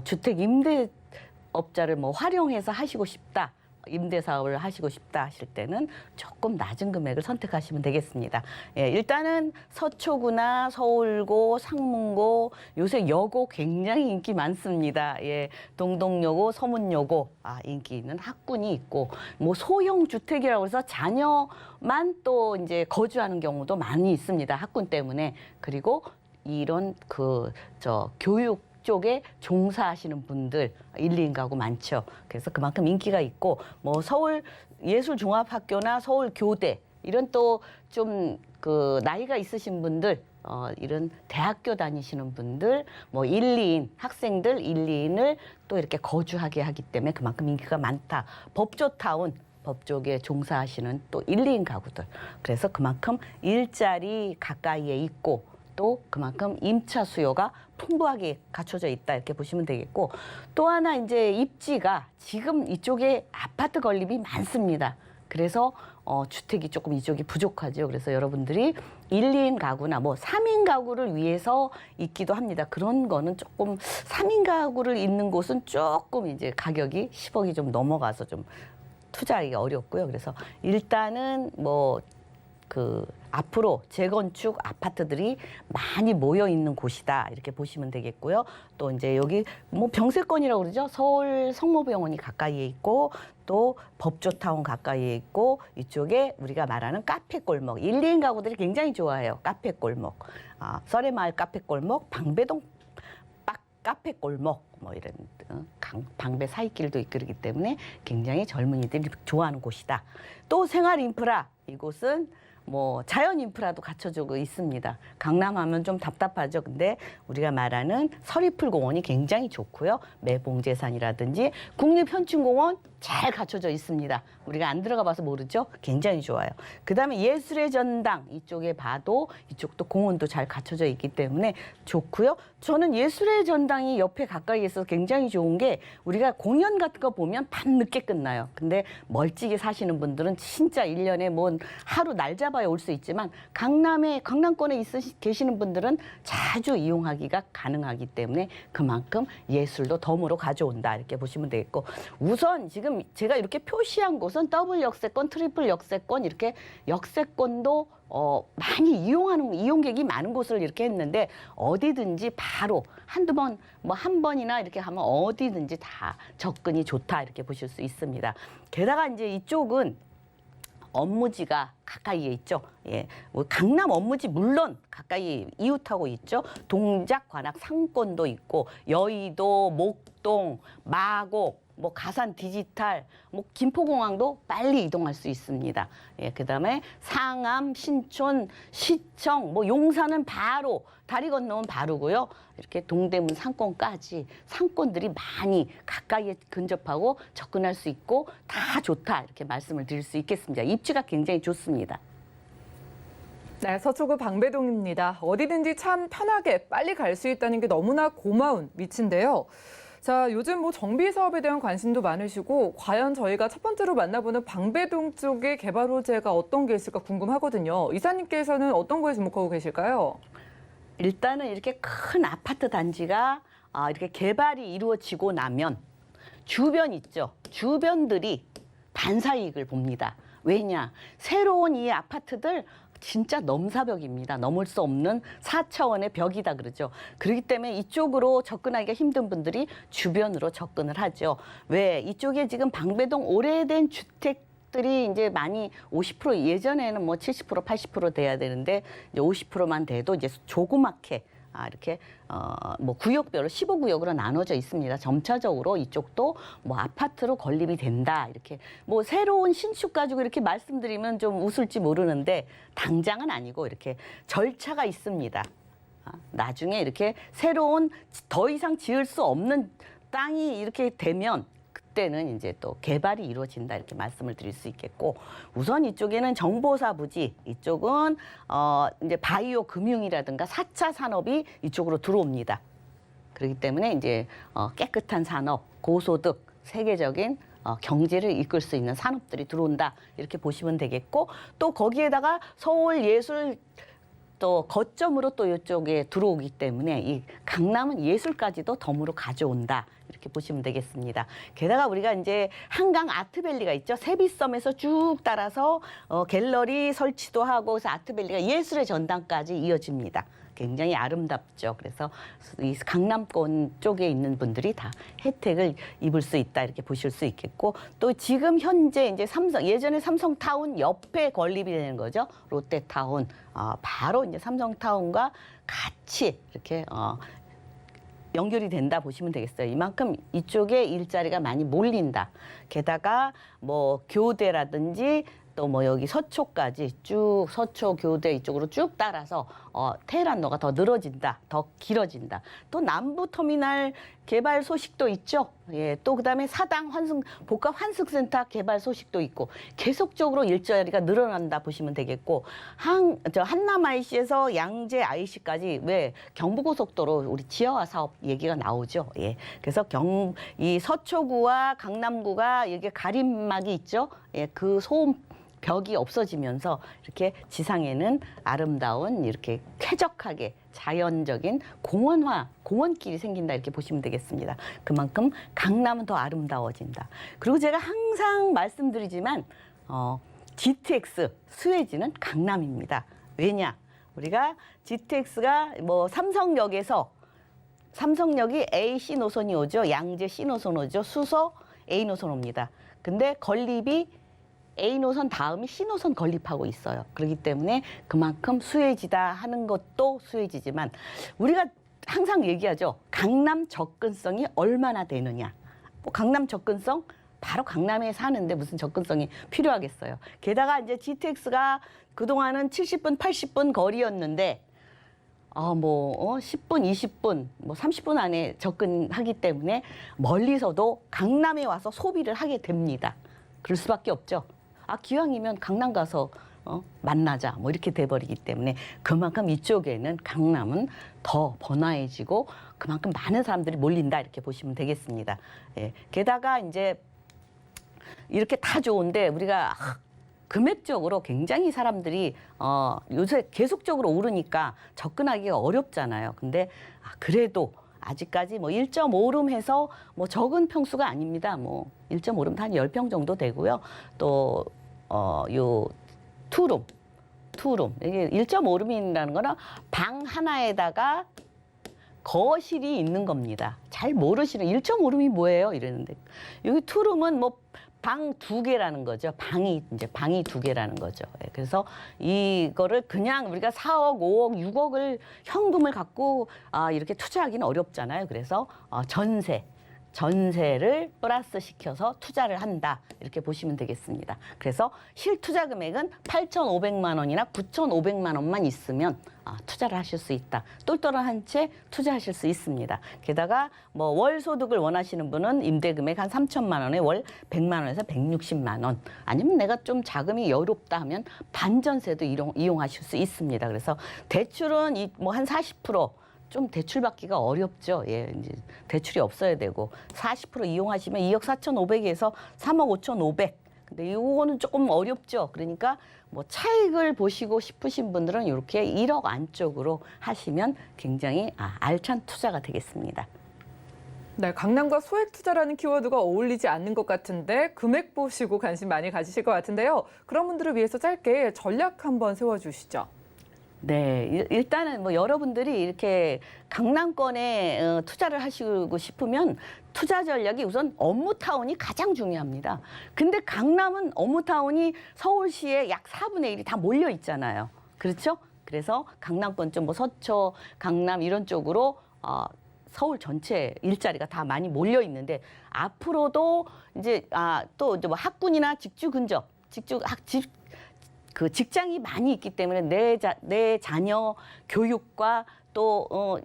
주택 임대업자를 활용해서 하시고 싶다. 임대 사업을 하시고 싶다 하실 때는 조금 낮은 금액을 선택하시면 되겠습니다. 예, 일단은 서초구나 서울고, 상문고, 요새 여고 굉장히 인기 많습니다. 예, 동동여고, 서문여고 인기 있는 학군이 있고, 소형 주택이라고 해서 자녀만 또 이제 거주하는 경우도 많이 있습니다. 학군 때문에. 그리고 이런 교육 쪽에 종사하시는 분들 1, 2인 가구 많죠. 그래서 그만큼 인기가 있고 서울 예술종합학교나 서울교대 이런 또 좀 나이가 있으신 분들 이런 대학교 다니시는 분들 1, 2인 학생들 1, 2인을 또 이렇게 거주하게 하기 때문에 그만큼 인기가 많다. 법조타운 법 쪽에 종사하시는 또 1, 2인 가구들. 그래서 그만큼 일자리 가까이에 있고 또 그만큼 임차 수요가 풍부하게 갖춰져 있다 이렇게 보시면 되겠고 또 하나 이제 입지가 지금 이쪽에 아파트 건립이 많습니다. 그래서 주택이 조금 이쪽이 부족하죠. 그래서 여러분들이 1, 2인 가구나 뭐 3인 가구를 위해서 있기도 합니다. 그런 거는 조금 3인 가구를 있는 곳은 조금 이제 가격이 10억이 좀 넘어가서 좀 투자하기가 어렵고요. 그래서 일단은 뭐 앞으로 재건축 아파트들이 많이 모여 있는 곳이다 이렇게 보시면 되겠고요. 또 이제 여기 뭐 병세권이라고 그러죠. 서울 성모병원이 가까이에 있고 또 법조타운 가까이에 있고 이쪽에 우리가 말하는 카페골목 1, 2인 가구들이 굉장히 좋아해요. 카페골목, 썰의마을 카페골목, 방배동 카페골목 뭐 이런 방배 사이길도 있고 그러기 때문에 굉장히 젊은이들이 좋아하는 곳이다. 또 생활 인프라 이곳은 뭐 자연 인프라도 갖춰주고 있습니다. 강남하면 좀 답답하죠. 근데 우리가 말하는 서리풀공원이 굉장히 좋고요. 매봉제산이라든지 국립현충공원 잘 갖춰져 있습니다. 우리가 안 들어가 봐서 모르죠. 굉장히 좋아요. 그다음에 예술의 전당 이쪽에 봐도 이쪽도 공원도 잘 갖춰져 있기 때문에 좋고요. 저는 예술의 전당이 옆에 가까이 있어서 굉장히 좋은 게 우리가 공연 같은 거 보면 밤늦게 끝나요. 근데 멀찍이 사시는 분들은 진짜 1년에 뭐 하루 날 잡아야 올 수 있지만 강남권에 계시는 분들은 자주 이용하기가 가능하기 때문에 그만큼 예술도 덤으로 가져온다 이렇게 보시면 되겠고 우선 지금 제가 이렇게 표시한 곳은 더블 역세권, 트리플 역세권 이렇게 역세권도 많이 이용객이 많은 곳을 이렇게 했는데 어디든지 바로 한두 번, 뭐 한 번이나 이렇게 하면 어디든지 다 접근이 좋다 이렇게 보실 수 있습니다. 게다가 이제 이쪽은 업무지가 가까이에 있죠. 예, 뭐 강남 업무지 물론 가까이 이웃하고 있죠. 동작, 관악, 상권도 있고 여의도, 목동, 마곡, 뭐 가산 디지털, 뭐 김포공항도 빨리 이동할 수 있습니다. 예, 그다음에 상암, 신촌, 시청, 뭐 용산은 바로 다리 건너면 바로고요. 이렇게 동대문 상권까지 상권들이 많이 가까이에 근접하고 접근할 수 있고 다 좋다 이렇게 말씀을 드릴 수 있겠습니다. 입지가 굉장히 좋습니다. 네, 서초구 방배동입니다. 어디든지 참 편하게 빨리 갈 수 있다는 게 너무나 고마운 위치인데요. 자, 요즘 뭐 정비 사업에 대한 관심도 많으시고 과연 저희가 첫 번째로 만나보는 방배동 쪽의 개발 호재가 어떤 게 있을까 궁금하거든요. 이사님께서는 어떤 거에 주목하고 계실까요? 일단은 이렇게 큰 아파트 단지가 이렇게 개발이 이루어지고 나면 주변 있죠. 주변들이 반사이익을 봅니다. 왜냐? 새로운 이 아파트들 진짜 넘사벽입니다. 넘을 수 없는 4차원의 벽이다 그러죠. 그렇기 때문에 이쪽으로 접근하기가 힘든 분들이 주변으로 접근을 하죠. 왜? 이쪽에 지금 방배동 오래된 주택들이 이제 많이 50% 예전에는 뭐 70% 80% 돼야 되는데 이제 50%만 돼도 이제 조그맣게 이렇게 뭐 구역별로 15구역으로 나눠져 있습니다. 점차적으로 이쪽도 뭐 아파트로 건립이 된다. 이렇게 뭐 새로운 신축 가지고 이렇게 말씀드리면 좀 웃을지 모르는데 당장은 아니고 이렇게 절차가 있습니다. 나중에 이렇게 새로운 더 이상 지을 수 없는 땅이 이렇게 되면 그때는 이제 또 개발이 이루어진다 이렇게 말씀을 드릴 수 있겠고 우선 이쪽에는 정보사 부지 이쪽은 이제 바이오 금융이라든가 4차 산업이 이쪽으로 들어옵니다. 그렇기 때문에 이제 깨끗한 산업, 고소득, 세계적인 경제를 이끌 수 있는 산업들이 들어온다 이렇게 보시면 되겠고 또 거기에다가 서울 예술 또 거점으로 또 이쪽에 들어오기 때문에 이 강남은 예술까지도 덤으로 가져온다 이렇게 보시면 되겠습니다. 게다가 우리가 이제 한강 아트밸리가 있죠. 세비섬에서 쭉 따라서 갤러리 설치도 하고 그래서 아트밸리가 예술의 전당까지 이어집니다. 굉장히 아름답죠. 그래서 이 강남권 쪽에 있는 분들이 다 혜택을 입을 수 있다 이렇게 보실 수 있겠고 또 지금 현재 이제 예전에 삼성타운 옆에 건립이 되는 거죠. 롯데타운 바로 이제 삼성타운과 같이 이렇게 연결이 된다 보시면 되겠어요. 이만큼 이쪽에 일자리가 많이 몰린다. 게다가 뭐 교대라든지 또 뭐 여기 서초까지 쭉 서초 교대 이쪽으로 쭉 따라서 테헤란로가 더 늘어진다, 더 길어진다. 또 남부 터미널 개발 소식도 있죠. 예, 또 그다음에 사당 복합 환승센터 개발 소식도 있고 계속적으로 일자리가 늘어난다 보시면 되겠고 한남 IC에서 양재 IC까지 왜 경부고속도로 우리 지하화 사업 얘기가 나오죠. 예, 그래서 이 서초구와 강남구가 이게 가림막이 있죠. 예, 그 소음 벽이 없어지면서 이렇게 지상에는 아름다운 이렇게 쾌적하게 자연적인 공원길이 생긴다 이렇게 보시면 되겠습니다. 그만큼 강남은 더 아름다워진다. 그리고 제가 항상 말씀드리지만 GTX 수혜지는 강남입니다. 왜냐? 우리가 GTX가 뭐 삼성역이 A, C 노선이 오죠. 양재 C 노선 오죠. 수서 A 노선 옵니다. 근데 건립이 A 노선 다음이 C 노선 건립하고 있어요. 그렇기 때문에 그만큼 수혜지다 하는 것도 수혜지지만 우리가 항상 얘기하죠. 강남 접근성이 얼마나 되느냐. 뭐 강남 접근성 바로 강남에 사는데 무슨 접근성이 필요하겠어요. 게다가 이제 GTX가 그동안은 70분, 80분 거리였는데 10분, 20분, 30분 안에 접근하기 때문에 멀리서도 강남에 와서 소비를 하게 됩니다. 그럴 수밖에 없죠. 기왕이면 강남 가서 만나자 뭐 이렇게 돼버리기 때문에 그만큼 이쪽에는 강남은 더 번화해지고 그만큼 많은 사람들이 몰린다 이렇게 보시면 되겠습니다. 예. 게다가 이제 이렇게 다 좋은데 우리가 금액적으로 굉장히 사람들이 요새 계속적으로 오르니까 접근하기가 어렵잖아요. 근데 그래도 아직까지 1.5룸 해서 적은 평수가 아닙니다. 1.5룸 한 10평 정도 되고요. 또 요 투룸 이게 1.5룸이라는 거는 방 하나에다가 거실이 있는 겁니다. 잘 모르시는 1.5룸이 뭐예요? 이러는데 여기 투룸은 방 2개라는 거죠. 방이 2개라는 거죠. 그래서 이거를 그냥 우리가 4억, 5억, 6억을 현금을 갖고 이렇게 투자하기는 어렵잖아요. 그래서 전세를 플러스 시켜서 투자를 한다. 이렇게 보시면 되겠습니다. 그래서 실투자 금액은 8,500만 원이나 9,500만 원만 있으면 투자를 하실 수 있다. 똘똘한 한 채 투자하실 수 있습니다. 게다가 월 소득을 원하시는 분은 임대 금액 한 3천만 원에 월 100만 원에서 160만 원. 아니면 내가 좀 자금이 여유롭다 하면 반전세도 이용하실 수 있습니다. 그래서 대출은 한 40%. 좀 대출 받기가 어렵죠. 예, 이제 대출이 없어야 되고 40% 이용하시면 2억 4,500에서 3억 5,500. 근데 이거는 조금 어렵죠. 그러니까 차익을 보시고 싶으신 분들은 이렇게 1억 안쪽으로 하시면 굉장히 알찬 투자가 되겠습니다. 네, 강남과 소액 투자라는 키워드가 어울리지 않는 것 같은데 금액 보시고 관심 많이 가지실 것 같은데요. 그런 분들을 위해서 짧게 전략 한번 세워주시죠. 네, 일단은 여러분들이 이렇게 강남권에 투자를 하시고 싶으면 투자 전략이 우선 업무타운이 가장 중요합니다. 근데 강남은 업무타운이 서울시의 약 4분의 1이 다 몰려 있잖아요. 그렇죠? 그래서 강남권 좀 서초, 강남 이런 쪽으로 서울 전체 일자리가 다 많이 몰려 있는데 앞으로도 이제 또 학군이나 직주 근접, 직장이 많이 있기 때문에 내 자녀 교육과 또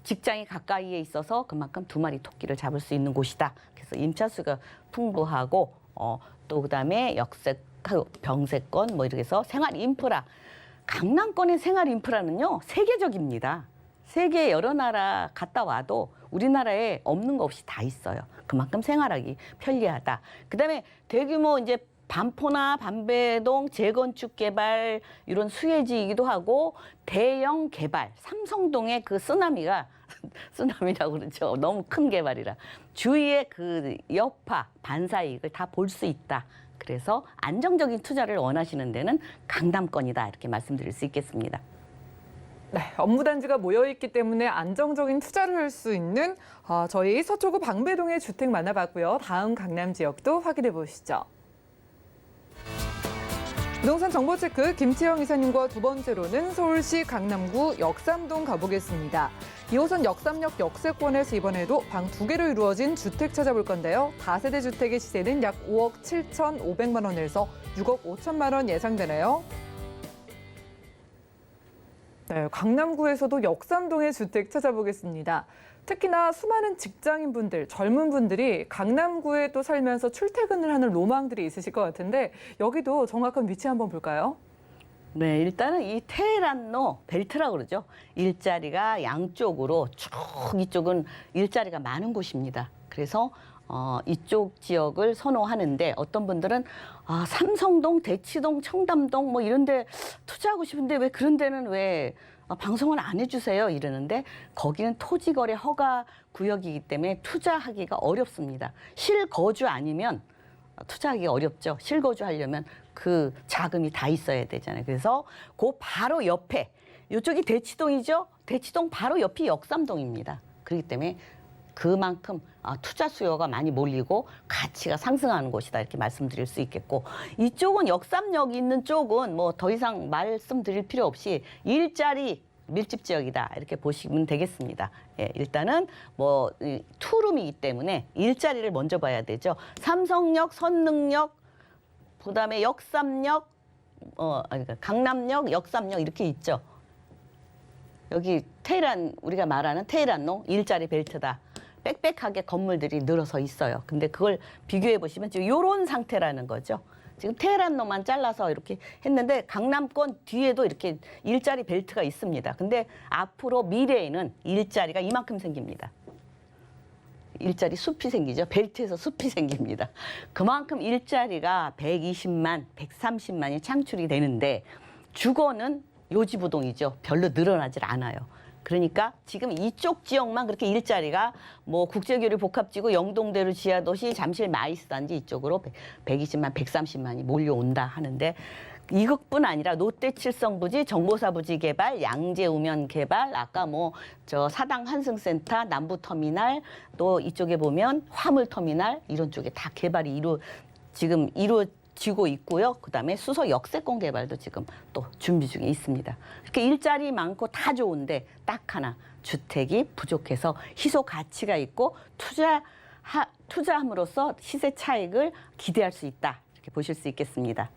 직장이 가까이에 있어서 그만큼 두 마리 토끼를 잡을 수 있는 곳이다. 그래서 임차수가 풍부하고 또 그다음에 병세권 이렇게 해서 생활 인프라. 강남권의 생활 인프라는요 세계적입니다. 세계 여러 나라 갔다 와도 우리나라에 없는 거 없이 다 있어요. 그만큼 생활하기 편리하다. 그다음에 대규모 이제 반포나 반배동 재건축 개발 이런 수혜지이기도 하고 대형 개발 삼성동의 그 쓰나미라고 그러죠. 너무 큰 개발이라 주위의 그 여파 반사이익을 다 볼 수 있다. 그래서 안정적인 투자를 원하시는 데는 강남권이다 이렇게 말씀드릴 수 있겠습니다. 네, 업무단지가 모여있기 때문에 안정적인 투자를 할 수 있는 저희 서초구 방배동의 주택 만나봤고요. 다음 강남 지역도 확인해 보시죠. 부동산 정보체크 김치영 이사님과 두 번째로는 서울시 강남구 역삼동 가보겠습니다. 2호선 역삼역 역세권에서 이번에도 방 2개로 이루어진 주택 찾아볼 건데요. 다세대 주택의 시세는 약 5억 7,500만 원에서 6억 5천만 원 예상되네요. 네, 강남구에서도 역삼동의 주택 찾아보겠습니다. 특히나 수많은 직장인분들, 젊은 분들이 강남구에 또 살면서 출퇴근을 하는 로망들이 있으실 것 같은데 여기도 정확한 위치 한번 볼까요? 네, 일단은 이 테헤란로 벨트라고 그러죠. 일자리가 양쪽으로 쭉 이쪽은 일자리가 많은 곳입니다. 그래서 이쪽 지역을 선호하는데 어떤 분들은 삼성동, 대치동, 청담동 뭐 이런 데 투자하고 싶은데 왜 그런 데는 왜 방송을 안 해주세요 이러는데 거기는 토지거래 허가 구역이기 때문에 투자하기가 어렵습니다. 실거주 아니면 투자하기 어렵죠. 실거주 하려면 그 자금이 다 있어야 되잖아요. 그래서 그 바로 옆에 이쪽이 대치동이죠. 대치동 바로 옆이 역삼동입니다. 그렇기 때문에 그만큼 투자 수요가 많이 몰리고 가치가 상승하는 곳이다 이렇게 말씀드릴 수 있겠고 이쪽은 역삼역 있는 쪽은 뭐 더 이상 말씀드릴 필요 없이 일자리 밀집 지역이다 이렇게 보시면 되겠습니다. 예, 일단은 뭐 투룸이기 때문에 일자리를 먼저 봐야 되죠. 삼성역, 선릉역, 그다음에 역삼역, 그러니까 강남역, 역삼역 이렇게 있죠. 여기 우리가 말하는 테헤란로 일자리 벨트다. 빽빽하게 건물들이 늘어서 있어요. 근데 그걸 비교해 보시면 지금 이런 상태라는 거죠. 지금 테헤란로만 잘라서 이렇게 했는데 강남권 뒤에도 이렇게 일자리 벨트가 있습니다. 근데 앞으로 미래에는 일자리가 이만큼 생깁니다. 일자리 숲이 생기죠. 벨트에서 숲이 생깁니다. 그만큼 일자리가 120만, 130만이 창출이 되는데 주거는 요지부동이죠. 별로 늘어나질 않아요. 그러니까 지금 이쪽 지역만 그렇게 일자리가 뭐 국제교류 복합지구, 영동대로 지하도시, 잠실 마이스단지 이쪽으로 120만, 130만이 몰려온다 하는데 이것뿐 아니라 롯데 칠성부지, 정보사부지 개발, 양재 우면 개발, 아까 뭐 저 사당 환승센터, 남부터미널, 또 이쪽에 보면 화물터미널 이런 쪽에 다 개발이 지금 이루어지고 있고요. 그다음에 수서 역세권 개발도 지금 또 준비 중에 있습니다. 이렇게 일자리 많고 다 좋은데 딱 하나 주택이 부족해서 희소 가치가 있고 투자함으로써 시세 차익을 기대할 수 있다. 이렇게 보실 수 있겠습니다.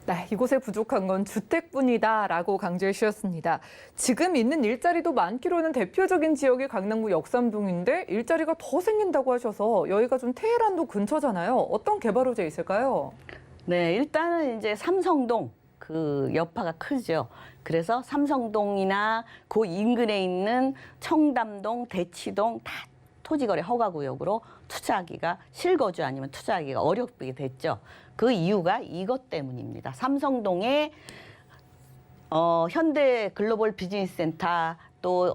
네, 이곳에 부족한 건 주택뿐이다라고 강조해 주셨습니다. 지금 있는 일자리도 많기로는 대표적인 지역이 강남구 역삼동인데 일자리가 더 생긴다고 하셔서 여기가 좀 테헤란로 근처잖아요. 어떤 개발 호재 있을까요? 네, 일단은 이제 삼성동 그 여파가 크죠. 그래서 삼성동이나 그 인근에 있는 청담동, 대치동 다 토지거래 허가구역으로 투자하기가 실거주 아니면 투자하기가 어렵게 됐죠. 그 이유가 이것 때문입니다. 삼성동에 현대 글로벌 비즈니스 센터 또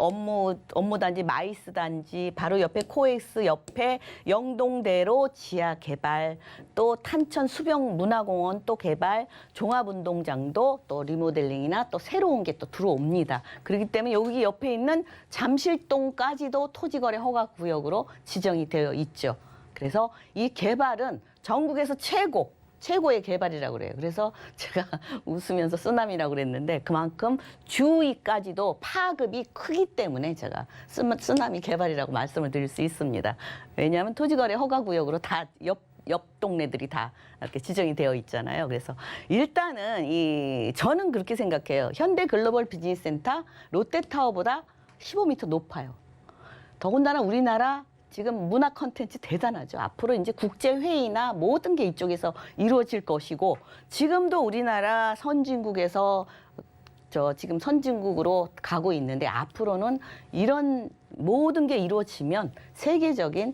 업무단지 마이스단지 바로 옆에 코엑스 옆에 영동대로 지하 개발 또 탄천 수병 문화공원 또 개발 종합운동장도 또 리모델링이나 또 새로운 게 또 들어옵니다. 그렇기 때문에 여기 옆에 있는 잠실동까지도 토지거래 허가구역으로 지정이 되어 있죠. 그래서 이 개발은 전국에서 최고의 개발이라고 그래요. 그래서 제가 웃으면서 쓰나미라고 그랬는데 그만큼 주위까지도 파급이 크기 때문에 제가 쓰나미 개발이라고 말씀을 드릴 수 있습니다. 왜냐하면 토지거래 허가구역으로 다 옆 동네들이 다 이렇게 지정이 되어 있잖아요. 그래서 일단은 저는 그렇게 생각해요. 현대 글로벌 비즈니스 센터 롯데타워보다 15m 높아요. 더군다나 우리나라 지금 문화 콘텐츠 대단하죠. 앞으로 이제 국제회의나 모든 게 이쪽에서 이루어질 것이고 지금도 우리나라 선진국에서 지금 선진국으로 가고 있는데 앞으로는 이런 모든 게 이루어지면 세계적인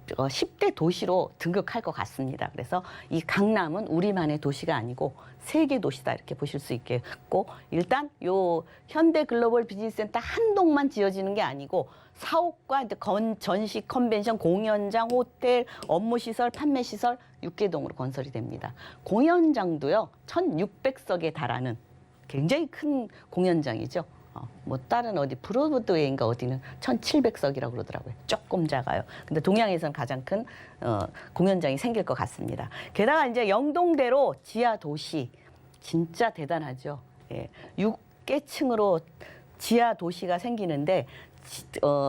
10대 도시로 등극할 것 같습니다. 그래서 이 강남은 우리만의 도시가 아니고 세계 도시다 이렇게 보실 수 있겠고 일단 요 현대 글로벌 비즈니스 센터 한 동만 지어지는 게 아니고 사옥과 전시, 컨벤션, 공연장, 호텔, 업무시설, 판매시설 6개 동으로 건설이 됩니다. 공연장도요 1,600석에 달하는 굉장히 큰 공연장이죠. 뭐 다른 어디 브로드웨이인가 어디는 1,700석이라고 그러더라고요. 조금 작아요. 근데 동양에서는 가장 큰 공연장이 생길 것 같습니다. 게다가 이제 영동대로 지하 도시 진짜 대단하죠. 예, 6개층으로 지하 도시가 생기는데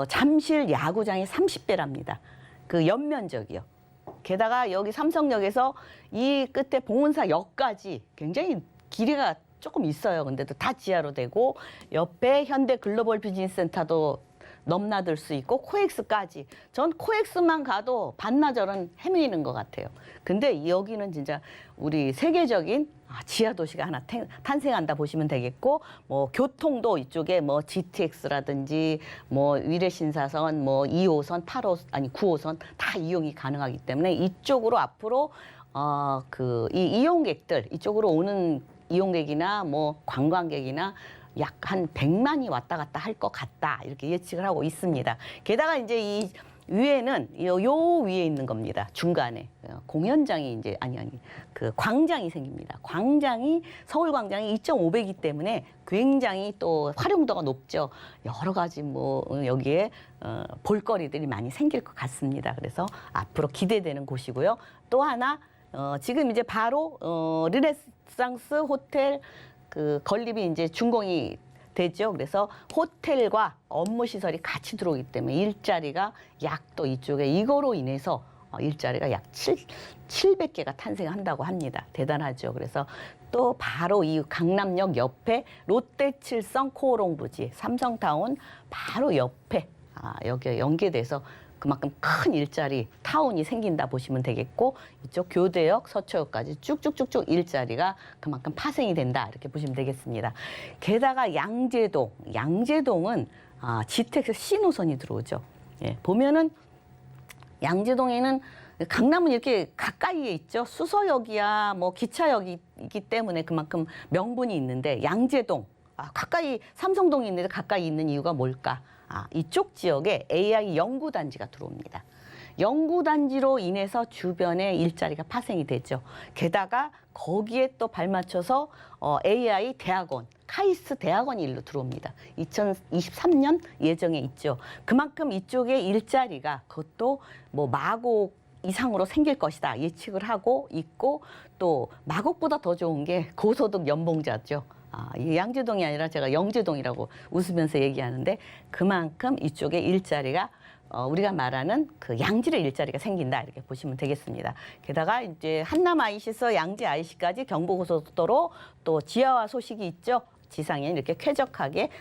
잠실 야구장이 30배랍니다. 그 연면적이요. 게다가 여기 삼성역에서 이 끝에 봉은사역까지 굉장히 길이가 조금 있어요. 근데도 다 지하로 되고 옆에 현대 글로벌 비즈니스 센터도 넘나들 수 있고 코엑스까지. 전 코엑스만 가도 반나절은 헤매는 것 같아요. 근데 여기는 진짜 우리 세계적인 지하 도시가 하나 탄생한다 보시면 되겠고, 뭐 교통도 이쪽에 뭐 GTX라든지 뭐 위례신사선, 뭐 2호선, 8호 아니 9호선 다 이용이 가능하기 때문에 이쪽으로 앞으로 이 이용객들 이쪽으로 오는 이용객이나 뭐 관광객이나 약 한 100만이 왔다 갔다 할 것 같다 이렇게 예측을 하고 있습니다. 게다가 이제 이 위에는 요 위에 있는 겁니다. 중간에 공연장이 이제 아니 그 광장이 생깁니다. 광장이 서울 광장이 2.5배이기 때문에 굉장히 또 활용도가 높죠. 여러 가지 뭐 여기에 볼거리들이 많이 생길 것 같습니다. 그래서 앞으로 기대되는 곳이고요. 또 하나 지금 이제 바로 르네상스 호텔 그 건립이 이제 준공이 되죠. 그래서 호텔과 업무 시설이 같이 들어오기 때문에 일자리가 약 또 이쪽에 이거로 인해서 일자리가 약 700개가 탄생한다고 합니다. 대단하죠. 그래서 또 바로 이 강남역 옆에 롯데칠성 코오롱 부지 삼성타운 바로 옆에 여기에 연계돼서 그만큼 큰 일자리 타운이 생긴다 보시면 되겠고, 이쪽 교대역, 서초역까지 쭉쭉쭉쭉 일자리가 그만큼 파생이 된다 이렇게 보시면 되겠습니다. 게다가 양재동은 GTX C노선이 들어오죠. 예, 보면은 양재동에는 강남은 이렇게 가까이에 있죠. 수서역이야 뭐 기차역이기 때문에 그만큼 명분이 있는데 양재동 가까이 삼성동이 있는데 가까이 있는 이유가 뭘까? 이쪽 지역에 AI 연구단지가 들어옵니다. 연구단지로 인해서 주변에 일자리가 파생이 되죠. 게다가 거기에 또 발맞춰서 AI 대학원, 카이스트 대학원이 일로 들어옵니다. 2023년 예정에 있죠. 그만큼 이쪽에 일자리가 그것도 뭐 마곡 이상으로 생길 것이다 예측을 하고 있고, 또 마곡보다 더 좋은 게 고소득 연봉자죠. 이 양재동이 아니라 제가 영재동이라고 웃으면서 얘기하는데 그만큼 이쪽에 일자리가 우리가 말하는 그 양질의 일자리가 생긴다 이렇게 보시면 되겠습니다. 게다가 이제 한남 IC에서 양재 IC까지 경부고속도로 또 지하화 소식이 있죠. 지상에 이렇게 쾌적하게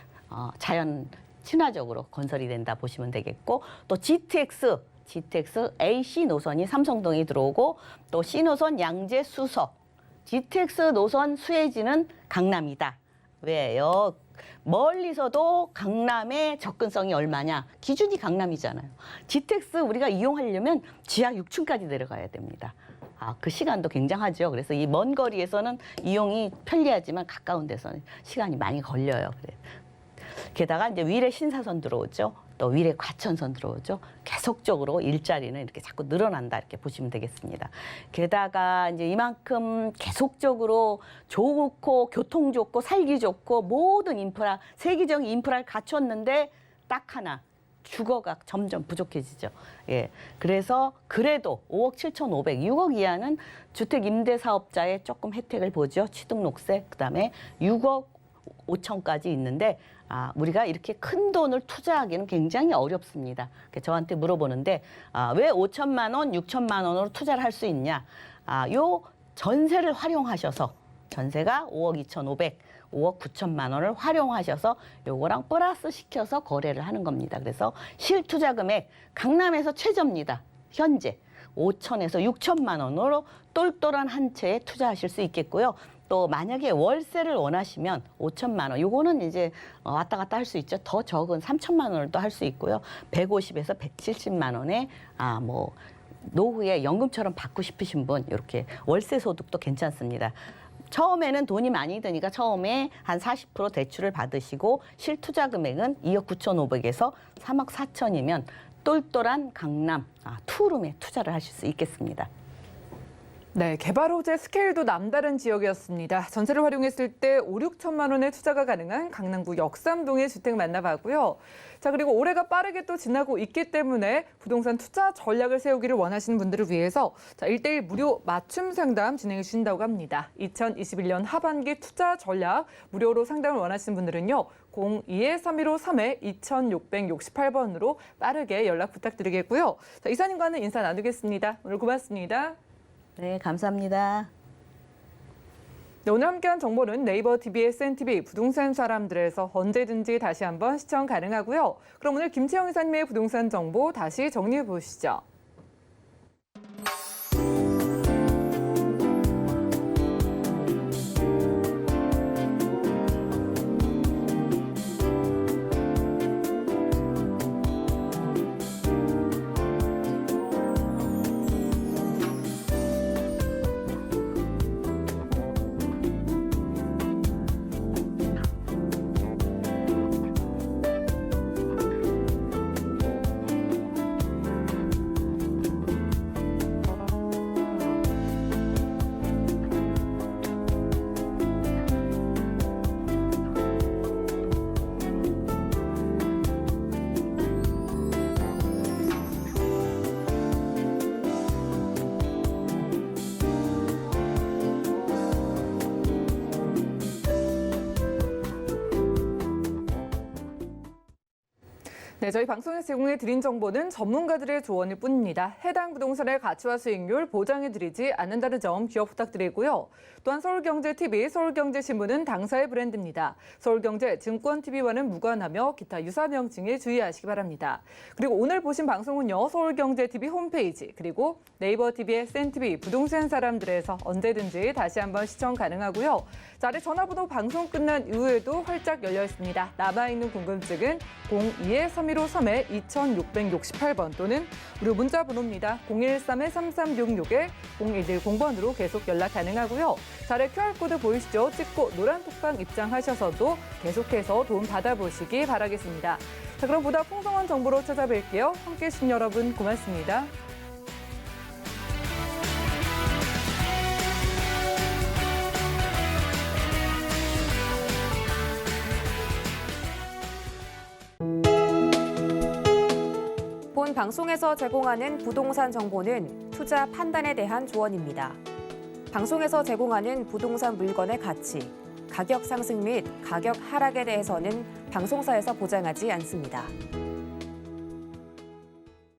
자연 친화적으로 건설이 된다 보시면 되겠고, 또 GTX AC 노선이 삼성동에 들어오고, 또 C노선 양재 수서, GTX 노선 수혜지는 강남이다. 왜요? 멀리서도 강남의 접근성이 얼마냐? 기준이 강남이잖아요. GTX 우리가 이용하려면 지하 6층까지 내려가야 됩니다. 그 시간도 굉장하죠. 그래서 이 먼 거리에서는 이용이 편리하지만 가까운 데서는 시간이 많이 걸려요. 그래. 게다가 이제 위례 신사선 들어오죠. 또 위례 과천선 들어오죠. 계속적으로 일자리는 이렇게 자꾸 늘어난다 이렇게 보시면 되겠습니다. 게다가 이제 이만큼 계속적으로 좋고 교통 좋고 살기 좋고 모든 인프라, 세계적인 인프라를 갖췄는데 딱 하나 주거가 점점 부족해지죠. 예. 그래서 그래도 5억 7,500, 6억 이하는 주택 임대 사업자에 조금 혜택을 보죠. 취득록세, 그다음에 6억 5천까지 있는데 우리가 이렇게 큰 돈을 투자하기는 굉장히 어렵습니다. 저한테 물어보는데 왜 5천만 원, 6천만 원으로 투자를 할 수 있냐? 요 전세를 활용하셔서 전세가 5억 2,500, 5억 9천만 원을 활용하셔서 요거랑 플러스 시켜서 거래를 하는 겁니다. 그래서 실투자 금액 강남에서 최저입니다. 현재 5천에서 6천만 원으로 똘똘한 한 채에 투자하실 수 있겠고요. 또 만약에 월세를 원하시면 5천만 원, 요거는 이제 왔다 갔다 할 수 있죠. 더 적은 3천만 원을 또 할 수 있고요. 150에서 170만 원에 뭐 노후에 연금처럼 받고 싶으신 분 이렇게 월세 소득도 괜찮습니다. 처음에는 돈이 많이 드니까 처음에 한 40% 대출을 받으시고 실투자 금액은 2억 9,500에서 3억 4천이면 똘똘한 강남 투룸에 투자를 하실 수 있겠습니다. 네, 개발 호재 스케일도 남다른 지역이었습니다. 전세를 활용했을 때 5, 6천만 원의 투자가 가능한 강남구 역삼동의 주택 만나봤고요. 자, 그리고 올해가 빠르게 또 지나고 있기 때문에 부동산 투자 전략을 세우기를 원하시는 분들을 위해서 1:1 무료 맞춤 상담 진행해 주신다고 합니다. 2021년 하반기 투자 전략 무료로 상담을 원하시는 분들은요. 02-3153-2668번으로 빠르게 연락 부탁드리겠고요. 자, 이사님과는 인사 나누겠습니다. 오늘 고맙습니다. 네, 감사합니다. 네, 오늘 함께한 정보는 네이버 TV, SNTV, 부동산 사람들에서 언제든지 다시 한번 시청 가능하고요. 그럼 오늘 김채영 이사님의 부동산 정보 다시 정리해 보시죠. 네, 저희 방송에서 제공해 드린 정보는 전문가들의 조언일 뿐입니다. 해당 부동산의 가치와 수익률 보장해 드리지 않는다는 점 기억 부탁드리고요. 또한 서울경제TV, 서울경제신문은 당사의 브랜드입니다. 서울경제 증권TV와는 무관하며 기타 유사 명칭에 주의하시기 바랍니다. 그리고 오늘 보신 방송은요, 서울경제TV 홈페이지 그리고 네이버 TV, SNTV, 부동산 사람들에서 언제든지 다시 한번 시청 가능하고요. 자, 아래 전화번호 방송 끝난 이후에도 활짝 열려 있습니다. 남아있는 궁금증은 02-3153-2668번 또는 무료 문자 번호입니다. 013-3366-0110번으로 계속 연락 가능하고요. 자, 아래 QR코드 보이시죠? 찍고 노란 톡방 입장하셔서도 계속해서 도움 받아보시기 바라겠습니다. 자, 그럼 보다 풍성한 정보로 찾아뵐게요. 함께해 주신 여러분 고맙습니다. 본 방송에서 제공하는 부동산 정보는 투자 판단에 대한 조언입니다. 방송에서 제공하는 부동산 물건의 가치, 가격 상승 및 가격 하락에 대해서는 방송사에서 보장하지 않습니다.